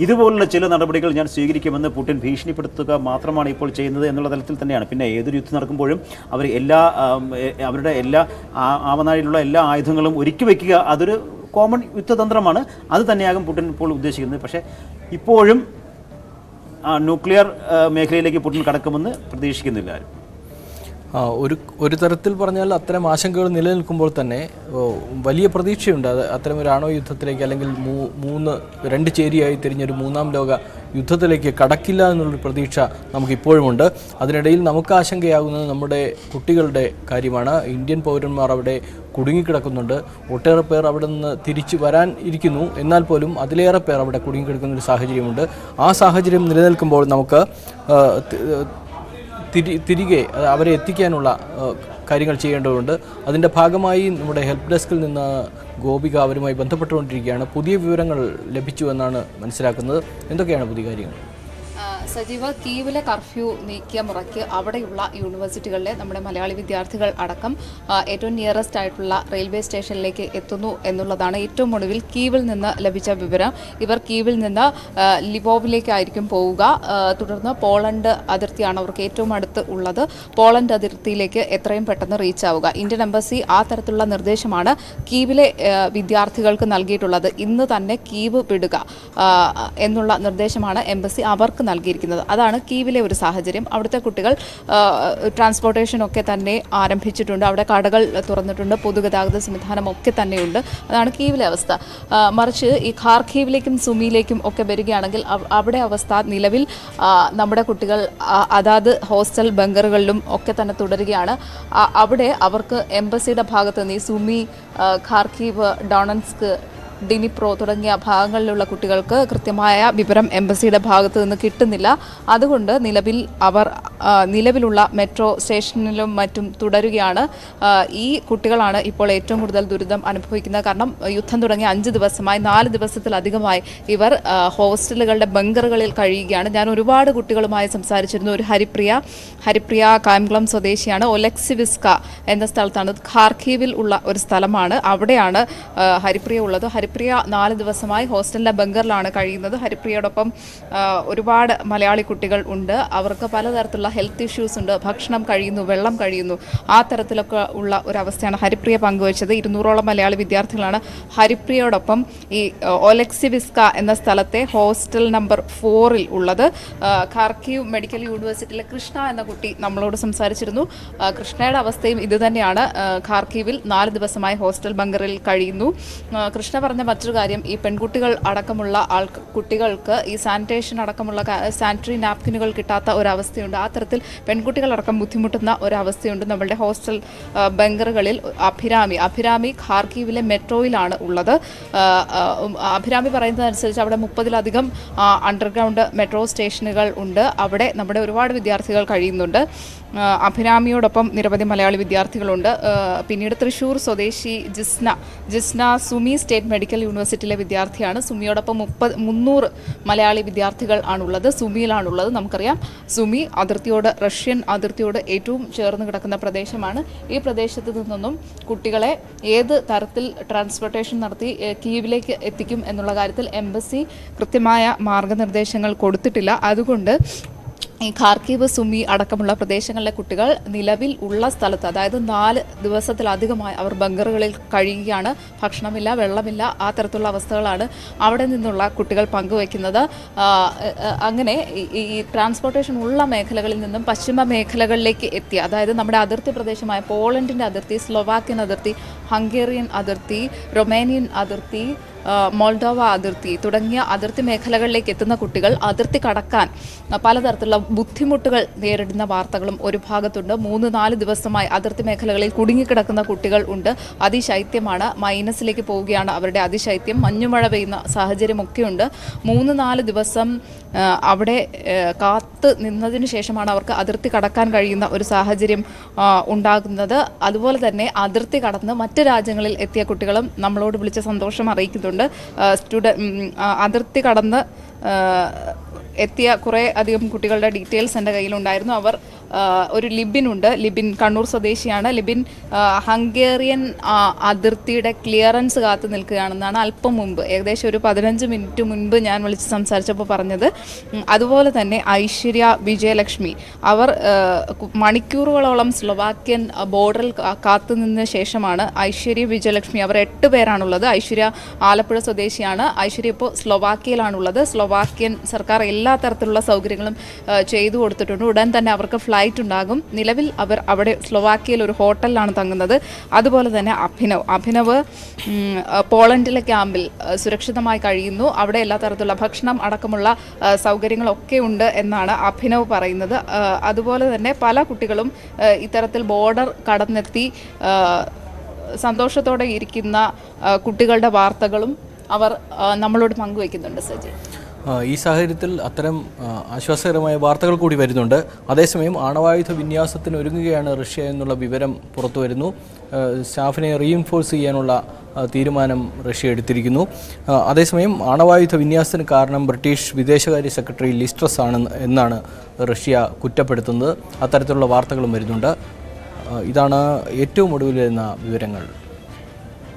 ഇതുപോലുള്ള ചില നടപടികൾ ഞാൻ സ്വീകരിക്കുമെന്ന് പുടിൻ ഭീഷണിപ്പെടുത്തുക മാത്രമാണ് ഇപ്പോൾ ചെയ്യുന്നത് എന്നുള്ള തലത്തിൽ തന്നെയാണ്. പിന്നെ ഏതൊരു യുദ്ധം നടക്കുമ്പോഴും അവരുടെ എല്ലാ ആവനാഴിയിലുള്ള എല്ലാ ആയുധങ്ങളും ഒരുക്കി വയ്ക്കുക അതൊരു കോമൺ യുദ്ധതന്ത്രമാണ്. അത് തന്നെയാകും പുടിൻ ഇപ്പോൾ ഉദ്ദേശിക്കുന്നത്. പക്ഷേ ഇപ്പോഴും ന്യൂക്ലിയർ മേഖലയിലേക്ക് പുടിൻ കടക്കുമെന്ന് പ്രതീക്ഷിക്കുന്നില്ല ആരും. ഒരു തരത്തിൽ പറഞ്ഞാൽ അത്തരം ആശങ്കകൾ നിലനിൽക്കുമ്പോൾ തന്നെ വലിയ പ്രതീക്ഷയുണ്ട്. അത്തരം ഒരു ആണവ യുദ്ധത്തിലേക്ക് അല്ലെങ്കിൽ രണ്ട് ചേരിയായി തിരിഞ്ഞൊരു മൂന്നാം ലോക യുദ്ധത്തിലേക്ക് കടക്കില്ല എന്നുള്ളൊരു പ്രതീക്ഷ നമുക്കിപ്പോഴുമുണ്ട്. അതിനിടയിൽ നമുക്ക് ആശങ്കയാകുന്നത് നമ്മുടെ കുട്ടികളുടെ കാര്യമാണ്. ഇന്ത്യൻ പൗരന്മാർ അവിടെ കുടുങ്ങിക്കിടക്കുന്നുണ്ട്. ഒട്ടേറെ പേർ അവിടെ നിന്ന് തിരിച്ചു വരാൻ ഇരിക്കുന്നു. എന്നാൽ പോലും അതിലേറെ പേർ അവിടെ കുടുങ്ങിക്കിടക്കുന്ന ഒരു സാഹചര്യമുണ്ട്. ആ സാഹചര്യം നിലനിൽക്കുമ്പോൾ നമുക്ക് തിരികെ അവരെ എത്തിക്കാനുള്ള കാര്യങ്ങൾ ചെയ്യേണ്ടതുണ്ട്. അതിൻ്റെ ഭാഗമായി നമ്മുടെ ഹെൽപ്പ് ഡെസ്കിൽ നിന്ന് ഗോപിക അവരുമായി ബന്ധപ്പെട്ടുകൊണ്ടിരിക്കുകയാണ്. പുതിയ വിവരങ്ങൾ ലഭിച്ചു എന്നാണ് മനസ്സിലാക്കുന്നത്. എന്തൊക്കെയാണ് പുതിയ കാര്യങ്ങൾ? സജീവ, കീവിലെ കർഫ്യൂ നീക്കിയ മുറയ്ക്ക് അവിടെയുള്ള യൂണിവേഴ്സിറ്റികളിലെ നമ്മുടെ മലയാളി വിദ്യാർത്ഥികൾ അടക്കം ഏറ്റവും നിയറസ്റ്റ് ആയിട്ടുള്ള റെയിൽവേ സ്റ്റേഷനിലേക്ക് എത്തുന്നു എന്നുള്ളതാണ് ഏറ്റവും ഒടുവിൽ കീവിൽ നിന്ന് ലഭിച്ച വിവരം. ഇവർ കീവിൽ നിന്ന് ലിവോവിലേക്കായിരിക്കും പോവുക. തുടർന്ന് പോളണ്ട് അതിർത്തിയാണ് അവർക്ക് ഏറ്റവും അടുത്ത് ഉള്ളത്. പോളണ്ട് അതിർത്തിയിലേക്ക് എത്രയും പെട്ടെന്ന് റീച്ച് ആവുക. ഇന്ത്യൻ എംബസി ആ തരത്തിലുള്ള നിർദ്ദേശമാണ് കീവിലെ വിദ്യാർത്ഥികൾക്ക് നൽകിയിട്ടുള്ളത്. ഇന്ന് തന്നെ കീവ് വിടുക എന്നുള്ള നിർദ്ദേശമാണ് എംബസി അവർക്ക് നൽകിയിരിക്കുന്നത്. അതാണ് കീവിലെ ഒരു സാഹചര്യം. അവിടുത്തെ കുട്ടികൾ ട്രാൻസ്പോർട്ടേഷനൊക്കെ തന്നെ ആരംഭിച്ചിട്ടുണ്ട്. അവിടെ കടകൾ തുറന്നിട്ടുണ്ട്. പൊതുഗതാഗത സംവിധാനം ഒക്കെ തന്നെയുണ്ട്. അതാണ് കീവിലെ അവസ്ഥ. മറിച്ച് ഈ ഖാർഖീവിലേക്കും സുമിയിലേക്കും ഒക്കെ വരികയാണെങ്കിൽ അവിടെ അവസ്ഥ നിലവിൽ നമ്മുടെ കുട്ടികൾ അതാത് ഹോസ്റ്റൽ ബങ്കറുകളിലും ഒക്കെ തന്നെ തുടരുകയാണ്. അവിടെ അവർക്ക് എംബസിയുടെ ഭാഗത്ത് നിന്ന് ഈ സുമി, ഖാർഖീവ്, ഡോണൻസ്ക്, ഡിനിപ്രോ തുടങ്ങിയ ഭാഗങ്ങളിലുള്ള കുട്ടികൾക്ക് കൃത്യമായ വിവരം എംബസിയുടെ ഭാഗത്തു നിന്ന് കിട്ടുന്നില്ല. അതുകൊണ്ട് അവർ നിലവിലുള്ള മെട്രോ സ്റ്റേഷനിലും മറ്റും തുടരുകയാണ്. ഈ കുട്ടികളാണ് ഇപ്പോൾ ഏറ്റവും കൂടുതൽ ദുരിതം അനുഭവിക്കുന്നത്. കാരണം യുദ്ധം തുടങ്ങി 5 ദിവസമായി 4 ദിവസത്തിലധികമായി ഇവർ ഹോസ്റ്റലുകളുടെ ബങ്കറുകളിൽ കഴിയുകയാണ്. ഞാൻ ഒരുപാട് കുട്ടികളുമായി സംസാരിച്ചിരുന്നു. ഒരു ഹരിപ്രിയ കായംകുളം സ്വദേശിയാണ്. ഒലെക്സിവിസ്ക എന്ന സ്ഥലത്താണ്, ഖാർഖീവിൽ ഉള്ള ഒരു സ്ഥലമാണ്. അവിടെയാണ് ഹരിപ്രിയ ഉള്ളത്. ഹരിപ്രിയ 4 ദിവസമായി ഹോസ്റ്റലിലെ ബങ്കറിലാണ് കഴിയുന്നത്. ഹരിപ്രിയയോടൊപ്പം ഒരുപാട് മലയാളി കുട്ടികൾ ഉണ്ട്. അവർക്ക് പലതരത്തിലുള്ള ഹെൽത്ത് ഇഷ്യൂസ് ഉണ്ട്. ഭക്ഷണം കഴിയുന്നു, വെള്ളം കഴിയുന്നു. ആ തരത്തിലൊക്കെ ഉള്ള ഒരവസ്ഥയാണ് ഹരിപ്രിയ പങ്കുവച്ചത്. 200ഓളം മലയാളി വിദ്യാർത്ഥികളാണ് ഹരിപ്രിയയോടൊപ്പം ഈ ഒലെക്സിവിസ്ക എന്ന സ്ഥലത്തെ ഹോസ്റ്റൽ നമ്പർ 4-ൽ ഉള്ളത്. ഖാർക്കീവ് മെഡിക്കൽ യൂണിവേഴ്സിറ്റിയിലെ കൃഷ്ണ എന്ന കുട്ടി നമ്മളോട് സംസാരിച്ചിരുന്നു. കൃഷ്ണയുടെ അവസ്ഥയും ഇതുതന്നെയാണ്. ഖാർക്കീവിൽ 4 ദിവസമായി ഹോസ്റ്റൽ ബങ്കറിൽ കഴിയുന്നു. കൃഷ്ണ പറഞ്ഞ മറ്റൊരു കാര്യം, ഈ പെൺകുട്ടികൾ അടക്കമുള്ള കുട്ടികൾക്ക് ഈ സാനിറ്റേഷൻ അടക്കമുള്ള സാനിറ്ററി നാപ്കിനുകൾ കിട്ടാത്ത ഒരവസ്ഥയുണ്ട്. ആ തരത്തിൽ പെൺകുട്ടികളടക്കം ബുദ്ധിമുട്ടുന്ന ഒരവസ്ഥയുണ്ട് നമ്മളുടെ ഹോസ്റ്റൽ ബങ്കറുകളിൽ. അഭിരാമി ഖാർക്കീവിലെ മെട്രോയിലാണ് ഉള്ളത്. അഭിരാമി പറയുന്നതനുസരിച്ച് അവിടെ 30-ലധികം അണ്ടർഗ്രൗണ്ട് മെട്രോ സ്റ്റേഷനുകൾ ഉണ്ട്. അവിടെ നമ്മുടെ ഒരുപാട് വിദ്യാർത്ഥികൾ കഴിയുന്നുണ്ട്. അഭിരാമിയോടൊപ്പം നിരവധി മലയാളി വിദ്യാർത്ഥികളുണ്ട്. പിന്നീട് തൃശ്ശൂർ സ്വദേശി ജിസ്ന സുമി സ്റ്റേറ്റ് മെഡിക്കൽ യൂണിവേഴ്സിറ്റിയിലെ വിദ്യാർത്ഥിയാണ്. സുമിയോടൊപ്പം 300 മലയാളി വിദ്യാർത്ഥികൾ ആണുള്ളത്. സുമിയിലാണുള്ളത്. നമുക്കറിയാം സുമി റഷ്യൻ അതിർത്തിയോട് ഏറ്റവും ചേർന്ന് കിടക്കുന്ന പ്രദേശമാണ്. ഈ പ്രദേശത്ത് നിന്നൊന്നും കുട്ടികളെ ഏത് തരത്തിൽ ട്രാൻസ്പോർട്ടേഷൻ നടത്തി കീവിലേക്ക് എത്തിക്കും എന്നുള്ള കാര്യത്തിൽ എംബസി കൃത്യമായ മാർഗനിർദ്ദേശങ്ങൾ കൊടുത്തിട്ടില്ല. അതുകൊണ്ട് ഈ ഖാർക്കീവ്, സുമി അടക്കമുള്ള പ്രദേശങ്ങളിലെ കുട്ടികൾ നിലവിൽ ഉള്ള സ്ഥലത്ത്, അതായത് 4 ദിവസത്തിലധികമായി അവർ ബങ്കറുകളിൽ കഴിയുകയാണ്. ഭക്ഷണമില്ല, വെള്ളമില്ല, ആ തരത്തിലുള്ള അവസ്ഥകളാണ് അവിടെ നിന്നുള്ള കുട്ടികൾ പങ്കുവയ്ക്കുന്നത്. അങ്ങനെ ഈ ട്രാൻസ്പോർട്ടേഷൻ ഉള്ള മേഖലകളിൽ നിന്നും പശ്ചിമ മേഖലകളിലേക്ക് എത്തി, അതായത് നമ്മുടെ അതിർത്തി പ്രദേശമായ പോളണ്ടിൻ്റെ അതിർത്തി, സ്ലോവാക്യൻ അതിർത്തി, ഹംഗേറിയൻ അതിർത്തി, റൊമേനിയൻ അതിർത്തി, മോൾഡോവ അതിർത്തി തുടങ്ങിയ അതിർത്തി മേഖലകളിലേക്ക് എത്തുന്ന കുട്ടികൾ അതിർത്തി കടക്കാൻ പലതരത്തിലുള്ള ബുദ്ധിമുട്ടുകൾ നേരിടുന്ന വാർത്തകളും ഒരു ഭാഗത്തുണ്ട്. 3-4 ദിവസമായി അതിർത്തി മേഖലകളിൽ കുടുങ്ങിക്കിടക്കുന്ന കുട്ടികൾ ഉണ്ട്. അതിശൈത്യമാണ്, മൈനസിലേക്ക് പോവുകയാണ് അവരുടെ അതിശൈത്യം. മഞ്ഞുമഴ പെയ്യുന്ന സാഹചര്യമൊക്കെയുണ്ട്. 3-4 ദിവസം അവിടെ കാത്ത് നിന്നതിന് ശേഷമാണ് അവർക്ക് അതിർത്തി കടക്കാൻ കഴിയുന്ന ഒരു സാഹചര്യം ഉണ്ടാകുന്നത്. അതുപോലെ തന്നെ അതിർത്തി കടന്ന് മറ്റ് രാജ്യങ്ങളിൽ എത്തിയ കുട്ടികളും നമ്മളോട് വിളിച്ച സന്തോഷം അറിയിക്കുന്നുണ്ട്. അതിർത്തി കടന്ന് എത്തിയ കുറേ അധികം കുട്ടികളുടെ ഡീറ്റെയിൽസ് എൻ്റെ കയ്യിലുണ്ടായിരുന്നു. അവർ ഒരു ലിബിൻ കണ്ണൂർ സ്വദേശിയാണ്. ലിബിൻ ഹംഗേറിയൻ അതിർത്തിയുടെ ക്ലിയറൻസ് കാത്തു നിൽക്കുകയാണെന്നാണ് അല്പം മുമ്പ്, ഏകദേശം ഒരു 15 മിനിറ്റ് മുൻപ് ഞാൻ വിളിച്ച് സംസാരിച്ചപ്പോൾ പറഞ്ഞത്. അതുപോലെ തന്നെ ഐശ്വര്യ വിജയലക്ഷ്മി, അവർ മണിക്കൂറുകളോളം സ്ലോവാക്യൻ ബോർഡറിൽ കാത്തുനിന്ന ശേഷമാണ് ഐശ്വര്യ വിജയലക്ഷ്മി, അവർ 8 പേരാണുള്ളത്. ഐശ്വര്യ ആലപ്പുഴ സ്വദേശിയാണ്. ഐശ്വര്യ ഇപ്പോൾ സ്ലോവാക്യയിലാണുള്ളത്. സ്ലോവാക്യൻ സർക്കാർ എല്ലാ തരത്തിലുള്ള സൗകര്യങ്ങളും ചെയ്തു കൊടുത്തിട്ടുണ്ട്. ഉടൻ തന്നെ അവർക്ക് ഫ്ലൈറ്റ് ഉണ്ടാകും. നിലവിൽ അവർ അവിടെ സ്ലോവാക്യയിൽ ഒരു ഹോട്ടലിലാണ് തങ്ങുന്നത്. അതുപോലെ തന്നെ അഭിനവ് പോളണ്ടിലെ ക്യാമ്പിൽ സുരക്ഷിതമായി കഴിയുന്നു. അവിടെ എല്ലാ തരത്തിലുള്ള ഭക്ഷണം അടക്കമുള്ള സൗകര്യങ്ങളൊക്കെ ഉണ്ട് എന്നാണ് അഭിനവ് പറയുന്നത്. അതുപോലെ തന്നെ പല കുട്ടികളും ഇത്തരത്തിൽ ബോർഡർ കടന്നെത്തി സന്തോഷത്തോടെ ഇരിക്കുന്ന കുട്ടികളുടെ വാർത്തകളും അവർ നമ്മളോട് പങ്കുവയ്ക്കുന്നുണ്ട്. സജി, ഈ സാഹചര്യത്തിൽ അത്തരം ആശ്വാസകരമായ വാർത്തകൾ കൂടി വരുന്നുണ്ട്. അതേസമയം ആണവായുധ വിന്യാസത്തിന് ഒരുങ്ങുകയാണ് റഷ്യ എന്നുള്ള വിവരം പുറത്തു വരുന്നു. സ്റ്റാഫിനെ റീഇൻഫോഴ്സ് ചെയ്യാനുള്ള തീരുമാനം റഷ്യ എടുത്തിരിക്കുന്നു. അതേസമയം ആണവായുധ വിന്യാസത്തിന് കാരണം ബ്രിട്ടീഷ് വിദേശകാര്യ സെക്രട്ടറി ലിസ്ട്രസ് ആണ് എന്നാണ് റഷ്യ കുറ്റപ്പെടുത്തുന്നത്. അത്തരത്തിലുള്ള വാർത്തകളും വരുന്നുണ്ട്. ഇതാണ് ഏറ്റവും ഒടുവിൽ വരുന്ന വിവരങ്ങൾ.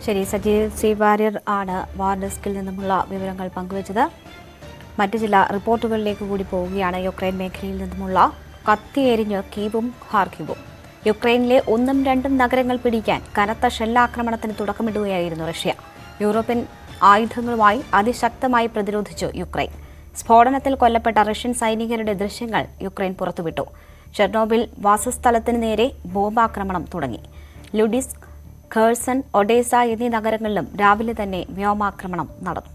ശരി, സജീവ് സി വാര്യർ ആണ് വാർ ഡെസ്കിൽ നിന്നുമുള്ള വിവരങ്ങൾ പങ്കുവച്ചത്. മറ്റു ചില റിപ്പോർട്ടുകളിലേക്ക് കൂടി പോവുകയാണ്. യുക്രൈൻ മേഖലയിൽ നിന്നുമുള്ള കത്തിയെരിഞ്ഞ് കീവും ഖാർക്കിവും. യുക്രൈനിലെ 1ഉം 2ഉം നഗരങ്ങൾ പിടിക്കാൻ കനത്ത ഷെല്ലാക്രമണത്തിന് തുടക്കമിടുകയായിരുന്നു റഷ്യ. യൂറോപ്യൻ ആയുധങ്ങളുമായി അതിശക്തമായി പ്രതിരോധിച്ചു യുക്രൈൻ. സ്ഫോടനത്തിൽ കൊല്ലപ്പെട്ട റഷ്യൻ സൈനികരുടെ ദൃശ്യങ്ങൾ യുക്രൈൻ പുറത്തുവിട്ടു. ചെർണോബിൽ വാസസ്ഥലത്തിന് നേരെ ബോംബാക്രമണം തുടങ്ങി. ലുഡിസ്ക്, ഖേഴ്സൺ, ഒഡേസ എന്നീ നഗരങ്ങളിലും രാവിലെ തന്നെ വ്യോമാക്രമണം നടന്നു.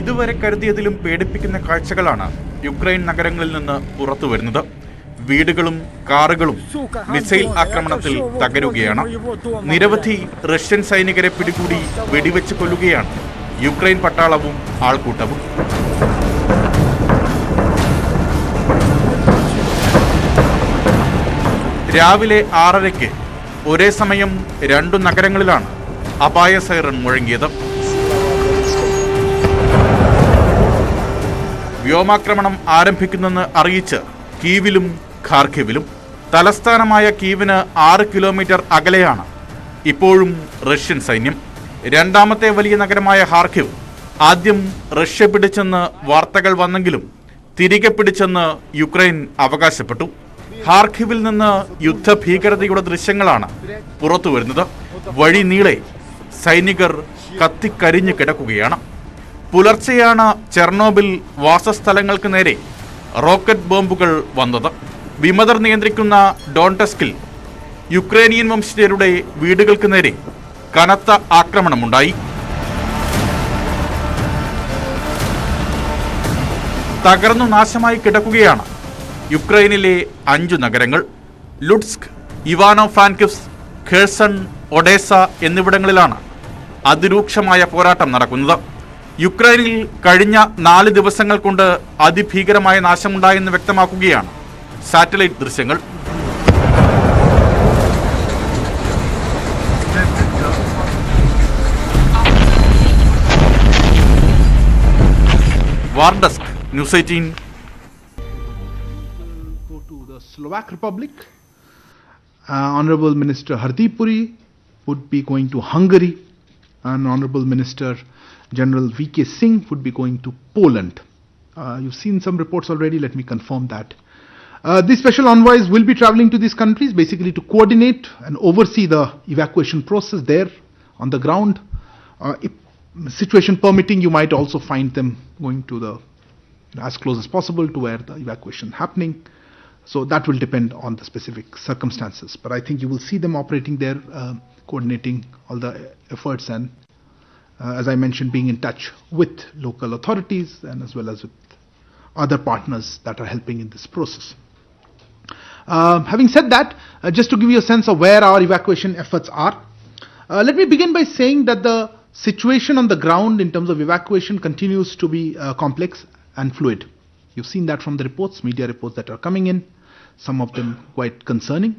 ഇതുവരെ കരുതിയതിലും പേടിപ്പിക്കുന്ന കാഴ്ചകളാണ് യുക്രൈൻ നഗരങ്ങളിൽ നിന്ന് പുറത്തുവരുന്നത്. വീടുകളും കാറുകളും മിസൈൽ ആക്രമണത്തിൽ തകരുകയാണ്. നിരവധി റഷ്യൻ സൈനികരെ പിടികൂടി വെടിവെച്ച് കൊല്ലുകയാണ് യുക്രൈൻ പട്ടാളവും ആൾക്കൂട്ടവും. രാവിലെ 6:30 ഒരേ സമയം 2 നഗരങ്ങളിലാണ് അപായ സൈറൺ മുഴങ്ങിയത്. വ്യോമാക്രമണം ആരംഭിക്കുന്നെന്ന് അറിയിച്ച് കീവിലും ഖാർക്കിവിലും. തലസ്ഥാനമായ കീവിന് 6 കിലോമീറ്റർ അകലെയാണ് ഇപ്പോഴും റഷ്യൻ സൈന്യം. രണ്ടാമത്തെ വലിയ നഗരമായ ഖാർക്കിവ് ആദ്യം റഷ്യ പിടിച്ചെന്ന് വാർത്തകൾ വന്നെങ്കിലും തിരികെ പിടിച്ചെന്ന് യുക്രൈൻ അവകാശപ്പെട്ടു. ഖാർക്കിവിൽ നിന്ന് യുദ്ധഭീകരതയുടെ ദൃശ്യങ്ങളാണ് പുറത്തുവരുന്നത്. വഴി നീളെ സൈനികർ കത്തിക്കരിഞ്ഞു കിടക്കുകയാണ്. പുലർച്ചെയാണ് ചെർണോബിൽ വാസസ്ഥലങ്ങൾക്ക് നേരെ റോക്കറ്റ് ബോംബുകൾ വന്നത്. വിമതർ നിയന്ത്രിക്കുന്ന ഡോൺടെസ്കിൽ യുക്രൈനിയൻ വംശജരുടെ വീടുകൾക്ക് നേരെ കനത്ത ആക്രമണമുണ്ടായി. തകർന്നു നാശമായി കിടക്കുകയാണ് യുക്രൈനിലെ 5 നഗരങ്ങൾ. ലുഡ്സ്ക്, ഇവാനോ-ഫ്രാൻകിവ്സ്, ഖേഴ്സൺ, ഒഡേസ എന്നിവിടങ്ങളിലാണ് അതിരൂക്ഷമായ പോരാട്ടം നടക്കുന്നത്. യുക്രൈനിൽ കഴിഞ്ഞ 4 ദിവസങ്ങൾ കൊണ്ട് അതിഭീകരമായ നാശമുണ്ടായെന്ന് വ്യക്തമാക്കുകയാണ് സാറ്റലൈറ്റ് ദൃശ്യങ്ങൾ. വാർ desk, news 18. Go to the Slovak Republic. Honorable Minister Hardeep Puri would be going to Hungary, and Honorable Minister General V.K. Singh would be going to Poland. You've seen some reports already, let me confirm that. These special envoys will be traveling to these countries basically to coordinate and oversee the evacuation process there on the ground. If situation permitting, you might also find them going to the as close as possible to where the evacuation happening. So that will depend on the specific circumstances. But I think you will see them operating there, coordinating all the efforts and as I mentioned, being in touch with local authorities and as well as with other partners that are helping in this process. Having said that, just to give you a sense of where our evacuation efforts are, let me begin by saying that the situation on the ground in terms of evacuation continues to be complex and fluid. You've seen that from the reports, media reports that are coming in, some of them quite concerning.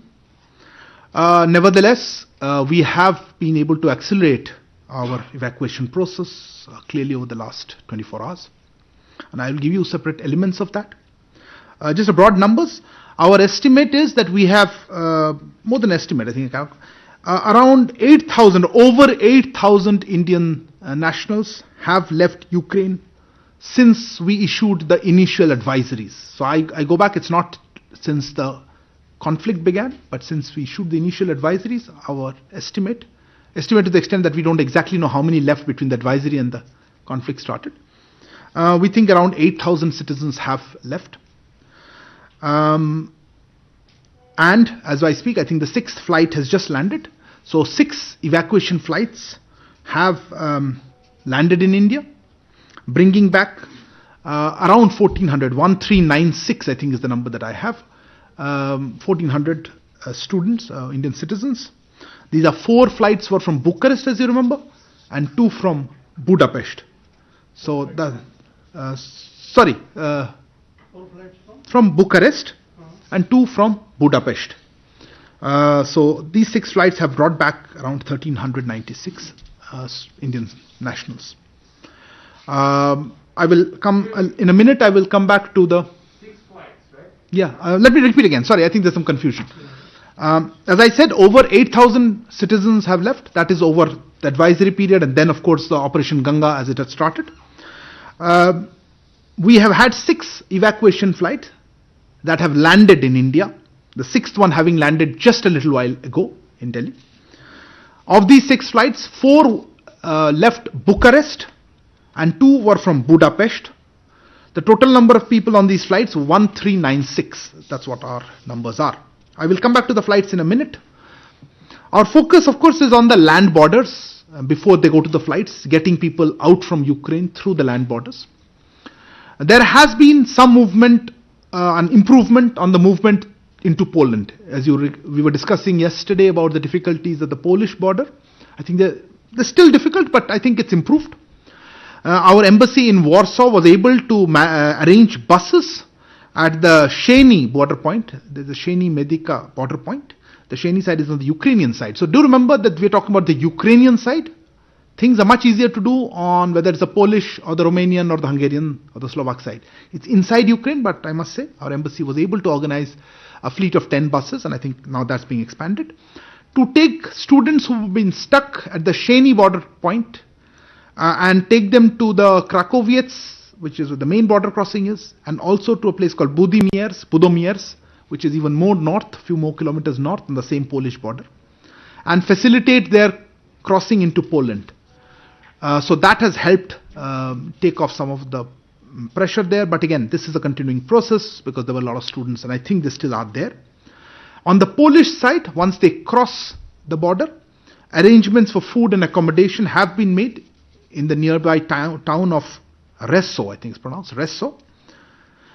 Nevertheless, we have been able to accelerate our evacuation process clearly over the last 24 hours. And I will give you separate elements of that. Just a broad numbers. Our estimate is that we have, more than estimate, I think, around 8,000, over 8,000 Indian nationals have left Ukraine since we issued the initial advisories. So I go back, it's not since the conflict began, but since we issued the initial advisories, our estimate estimate to the extent that we don't exactly know how many left between the advisory and the conflict started. We think around 8,000 citizens have left. And as I speak, I think the 6th flight has just landed. So 6 evacuation flights have landed in India, bringing back around 1,396, I think is the number that I have, 1,400 students, Indian citizens. These are 4 flights were from Bucharest, as you remember, and 2 from Budapest. So from Bucharest and 2 from Budapest. So these 6 flights have brought back around 1,396 Indian nationals. I will come in a minute. I will come back to the 6 flights, right? Yeah. Let me repeat again. Sorry, I think there's some confusion. As I said, over 8,000 citizens have left. That is over the advisory period, and then of course the Operation Ganga as it had started. We have had 6 evacuation flights that have landed in India. The 6th one having landed just a little while ago in Delhi. Of these 6 flights, 4 left Bucharest and 2 were from Budapest. The total number of people on these flights, 1,396. That's what our numbers are. I will come back to the flights in a minute. Our focus, of course, is on the land borders before they go to the flights, getting people out from Ukraine through the land borders. There has been some movement, an improvement on the movement into Poland. As we were discussing yesterday about the difficulties at the Polish border. I think they're still difficult, but I think it's improved. Our embassy in Warsaw was able to arrange buses at the Sheni border point. There's a Sheni Medica border point. The Sheni side is on the Ukrainian side. So do remember that we're talking about the Ukrainian side. Things are much easier to do on whether it's the Polish or the Romanian or the Hungarian or the Slovak side. It's inside Ukraine, but I must say our embassy was able to organize a fleet of 10 buses, and I think now that's being expanded, to take students who've been stuck at the Sheni border point and take them to the Krakowiec, which is where the main border crossing is, and also to a place called Budomierz, which is even more north, a few more kilometers north on the same Polish border, and facilitate their crossing into Poland. So that has helped take off some of the pressure there. But again, this is a continuing process because there were a lot of students, and I think they still are there. On the Polish side, once they cross the border, arrangements for food and accommodation have been made in the nearby town of Resso, I think it's pronounced Resso.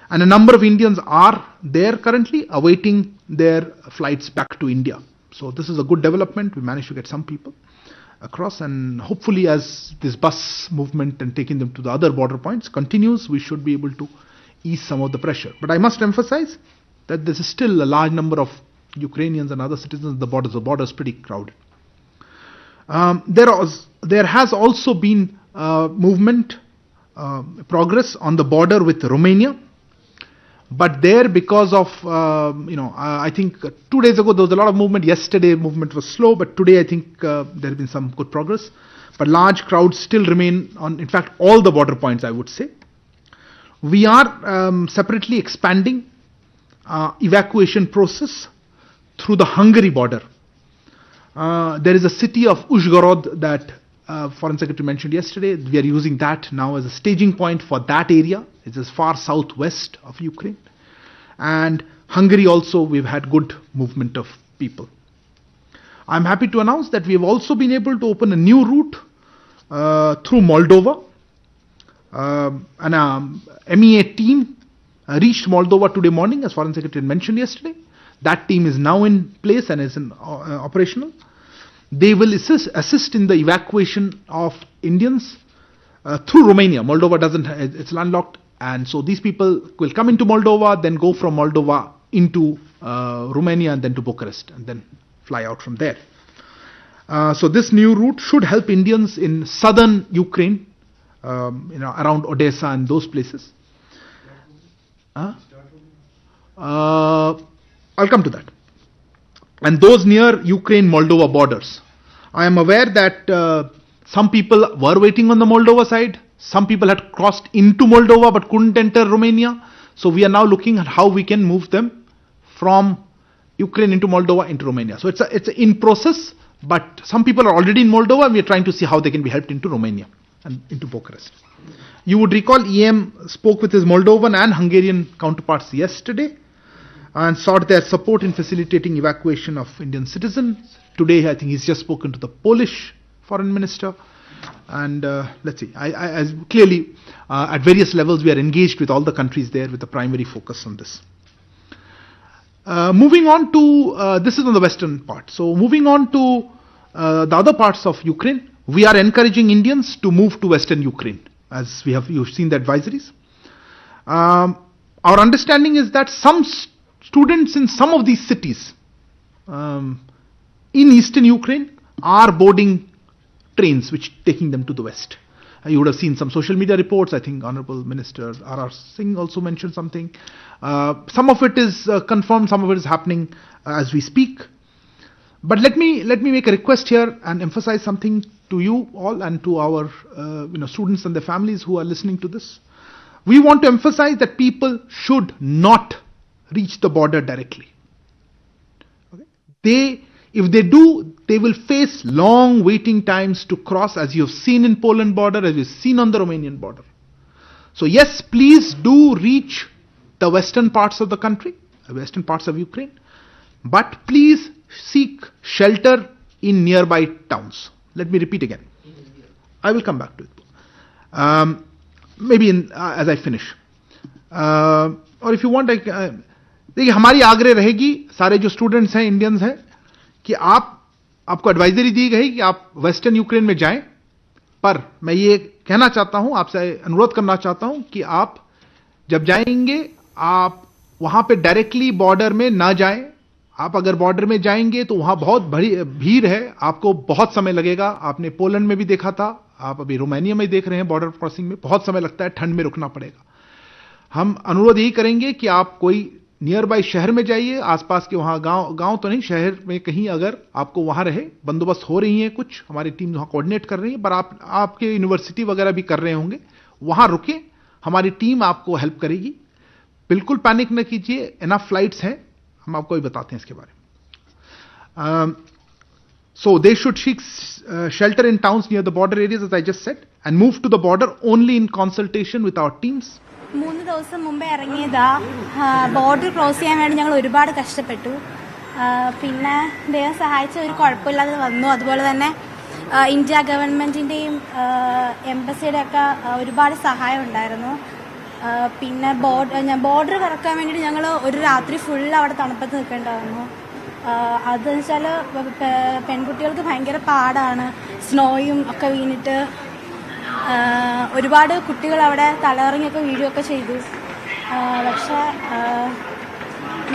And a number of Indians are there currently awaiting their flights back to India. So this is a good development. We managed to get some people across, and hopefully as this bus movement and taking them to the other border points continues, we should be able to ease some of the pressure. But I must emphasize that there is still a large number of Ukrainians and other citizens at the borders. The border is pretty crowded. There has also been movement, progress on the border with Romania. But there, because of, I think 2 days ago there was a lot of movement. Yesterday movement was slow, but today I think there has been some good progress. But large crowds still remain on, in fact, all the border points, I would say. We are separately expanding evacuation process through the Hungary border. There is a city of Uzhgorod that Foreign Secretary mentioned yesterday. We are using that now as a staging point for that area. It's as far southwest of Ukraine. And Hungary also, we've had good movement of people. I'm happy to announce that we have also been able to open a new route through Moldova. An MEA team reached Moldova today morning, as Foreign Secretary mentioned yesterday. That team is now in place and is operational. They will assist in the evacuation of Indians through Romania. Moldova it's landlocked, and so these people will come into Moldova, then go from Moldova into Romania and then to Bucharest, and then fly out from there. So this new route should help Indians in southern Ukraine, around Odessa and those places. I'll come to that. And those near Ukraine-Moldova borders. I am aware that some people were waiting on the Moldova side. Some people had crossed into Moldova but couldn't enter Romania. So we are now looking at how we can move them from Ukraine into Moldova into Romania. So it's in process. But some people are already in Moldova, and we are trying to see how they can be helped into Romania and into Bucharest. You would recall EM spoke with his Moldovan and Hungarian counterparts yesterday and sought their support in facilitating evacuation of Indian citizens. Today, I think he's just spoken to the Polish foreign minister. And let's see, as clearly at various levels we are engaged with all the countries there with a primary focus on this. Moving on to, this is on the western part. So moving on to the other parts of Ukraine, we are encouraging Indians to move to western Ukraine, as you've seen the advisories. Our understanding is that some students in some of these cities in eastern Ukraine are boarding trains which taking them to the west. You would have seen some social media reports. I think Honorable Minister R.R. Singh also mentioned something. Some of it is confirmed, some of it is happening as we speak. But let me make a request here and emphasize something to you all and to our students and their families who are listening to this. We want to emphasize that people should not reach the border directly. Okay? If they do, they will face long waiting times to cross, as you have seen in Poland border, as you've seen on the Romanian border. So yes, please do reach the western parts of the country, the western parts of Ukraine, but please seek shelter in nearby towns. Let me repeat again. I will come back to it. Maybe as I finish. Or if you want, देखिए हमारी आग्रह रहेगी सारे जो students हैं, Indians हैं, कि आपको एडवाइजरी दी गई कि आप वेस्टर्न यूक्रेन में जाएं, पर मैं ये कहना चाहता हूं, आपसे अनुरोध करना चाहता हूं कि आप जब जाएंगे आप वहां पे डायरेक्टली बॉर्डर में ना जाएं. आप अगर बॉर्डर में जाएंगे तो वहां बहुत बड़ी भीड़ है, आपको बहुत समय लगेगा. आपने पोलैंड में भी देखा था, आप अभी रोमानिया में देख रहे हैं, बॉर्डर क्रॉसिंग में बहुत समय लगता है, ठंड में रुकना पड़ेगा. हम अनुरोध यही करेंगे कि आप कोई नियर बाय शहर में जाइए, आसपास के वहां गांव तो नहीं, शहर में कहीं अगर आपको वहां रहे, बंदोबस्त हो रही है, कुछ हमारी टीम वहां कोऑर्डिनेट कर रही है, पर आपके यूनिवर्सिटी वगैरह भी कर रहे होंगे, वहां रुके, हमारी टीम आपको हेल्प करेगी. बिल्कुल पैनिक न कीजिए, इनफ फ्लाइट्स हैं, हम आपको भी बताते हैं इसके बारे में. So they should seek shelter in towns near the border areas, as I just said, and move to the border only in consultation with our teams. 3 ദിവസം മുമ്പേ ഇറങ്ങിയതാ. ബോർഡർ ക്രോസ് ചെയ്യാൻ വേണ്ടി ഞങ്ങൾ ഒരുപാട് കഷ്ടപ്പെട്ടു. പിന്നെ ദൈവം സഹായിച്ച ഒരു കുഴപ്പമില്ലാതെ വന്നു. അതുപോലെ തന്നെ ഇന്ത്യ ഗവൺമെൻറ്റിൻ്റെയും എംബസിയുടെ ഒക്കെ ഒരുപാട് സഹായം ഉണ്ടായിരുന്നു. പിന്നെ ബോർഡർ കറക്കാൻ വേണ്ടിയിട്ട് ഞങ്ങൾ ഒരു രാത്രി ഫുൾ അവിടെ തണുപ്പത്ത് നിൽക്കേണ്ടി വന്നു. അതെന്ന് വെച്ചാൽ പെൺകുട്ടികൾക്ക് ഭയങ്കര പാടാണ്, സ്നോയും ഒക്കെ വീണിട്ട് ഒരുപാട് കുട്ടികൾ അവിടെ തലകറങ്ങിയൊക്കെ വീഴുകയൊക്കെ ചെയ്തു. പക്ഷേ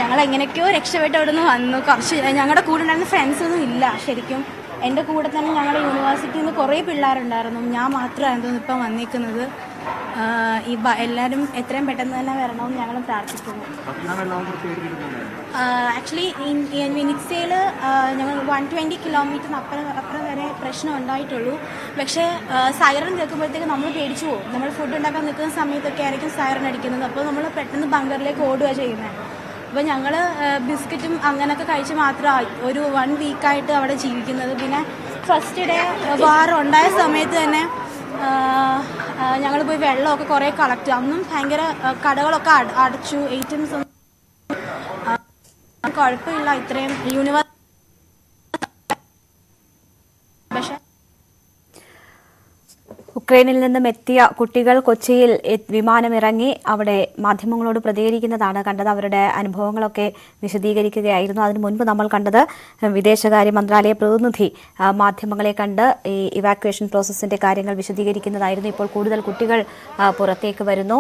ഞങ്ങൾ എങ്ങനെയൊക്കെയോ രക്ഷപ്പെട്ട് അവിടെ നിന്ന് വന്നു. കുറച്ച് ഞങ്ങളുടെ കൂടെ ഉണ്ടായിരുന്ന ഫ്രണ്ട്സൊന്നും ഇല്ല. ശരിക്കും എൻ്റെ കൂടെ തന്നെ ഞങ്ങളുടെ യൂണിവേഴ്സിറ്റിയിൽ നിന്ന് കുറേ പിള്ളേരുണ്ടായിരുന്നു. ഞാൻ മാത്രമായിരുന്നു ഇപ്പം വന്നിരിക്കുന്നത്. എല്ലാവരും എത്രയും പെട്ടെന്ന് തന്നെ വരണമെന്ന് ഞങ്ങൾ പ്രാർത്ഥിക്കുന്നു. ആക്ച്വലി വിനിക്സയിൽ ഞങ്ങൾ 120 കിലോമീറ്ററിന് അപ്പുറം വരെ പ്രശ്നം ഉണ്ടായിട്ടുള്ളൂ. പക്ഷേ സൈറൻ കേൾക്കുമ്പോഴത്തേക്ക് നമ്മൾ പേടിച്ചു പോകും. നമ്മൾ ഫുഡ് ഉണ്ടാക്കാൻ നിൽക്കുന്ന സമയത്തൊക്കെ ആയിരിക്കും സൈറൻ അടിക്കുന്നത്. അപ്പോൾ നമ്മൾ പെട്ടെന്ന് ബങ്കറിലേക്ക് ഓടുക ചെയ്യുന്നത്. അപ്പോൾ ഞങ്ങൾ ബിസ്ക്കറ്റും അങ്ങനെയൊക്കെ കഴിച്ച് മാത്രമാണ് ഒരു 1 വീക്കായിട്ട് അവിടെ ജീവിക്കുന്നത്. പിന്നെ ഫസ്റ്റ് ഡേ വാർ ഉണ്ടായ സമയത്ത് തന്നെ ഞങ്ങൾ പോയി വെള്ളമൊക്കെ കുറേ കളക്ട്, അന്നും ഭയങ്കര കടകളൊക്കെ അടച്ചു, ഐറ്റംസ് ഒന്നും കുഴപ്പമില്ല. ഇത്രയും പക്ഷേ ഉക്രൈനിൽ നിന്നും എത്തിയ കുട്ടികൾ കൊച്ചിയിൽ വിമാനമിറങ്ങി അവിടെ മാധ്യമങ്ങളോട് പ്രതികരിക്കുന്നതാണ് കണ്ടത്. അവരുടെ അനുഭവങ്ങളൊക്കെ വിശദീകരിക്കുകയായിരുന്നു. അതിനു മുൻപ് നമ്മൾ കണ്ടത് വിദേശകാര്യ മന്ത്രാലയ പ്രതിനിധി മാധ്യമങ്ങളെ കണ്ട് ഈ ഇവാക്യുവേഷൻ പ്രോസസ്സിന്റെ കാര്യങ്ങൾ വിശദീകരിക്കുന്നതായിരുന്നു. ഇപ്പോൾ കൂടുതൽ കുട്ടികൾ പുറത്തേക്ക് വരുന്നു.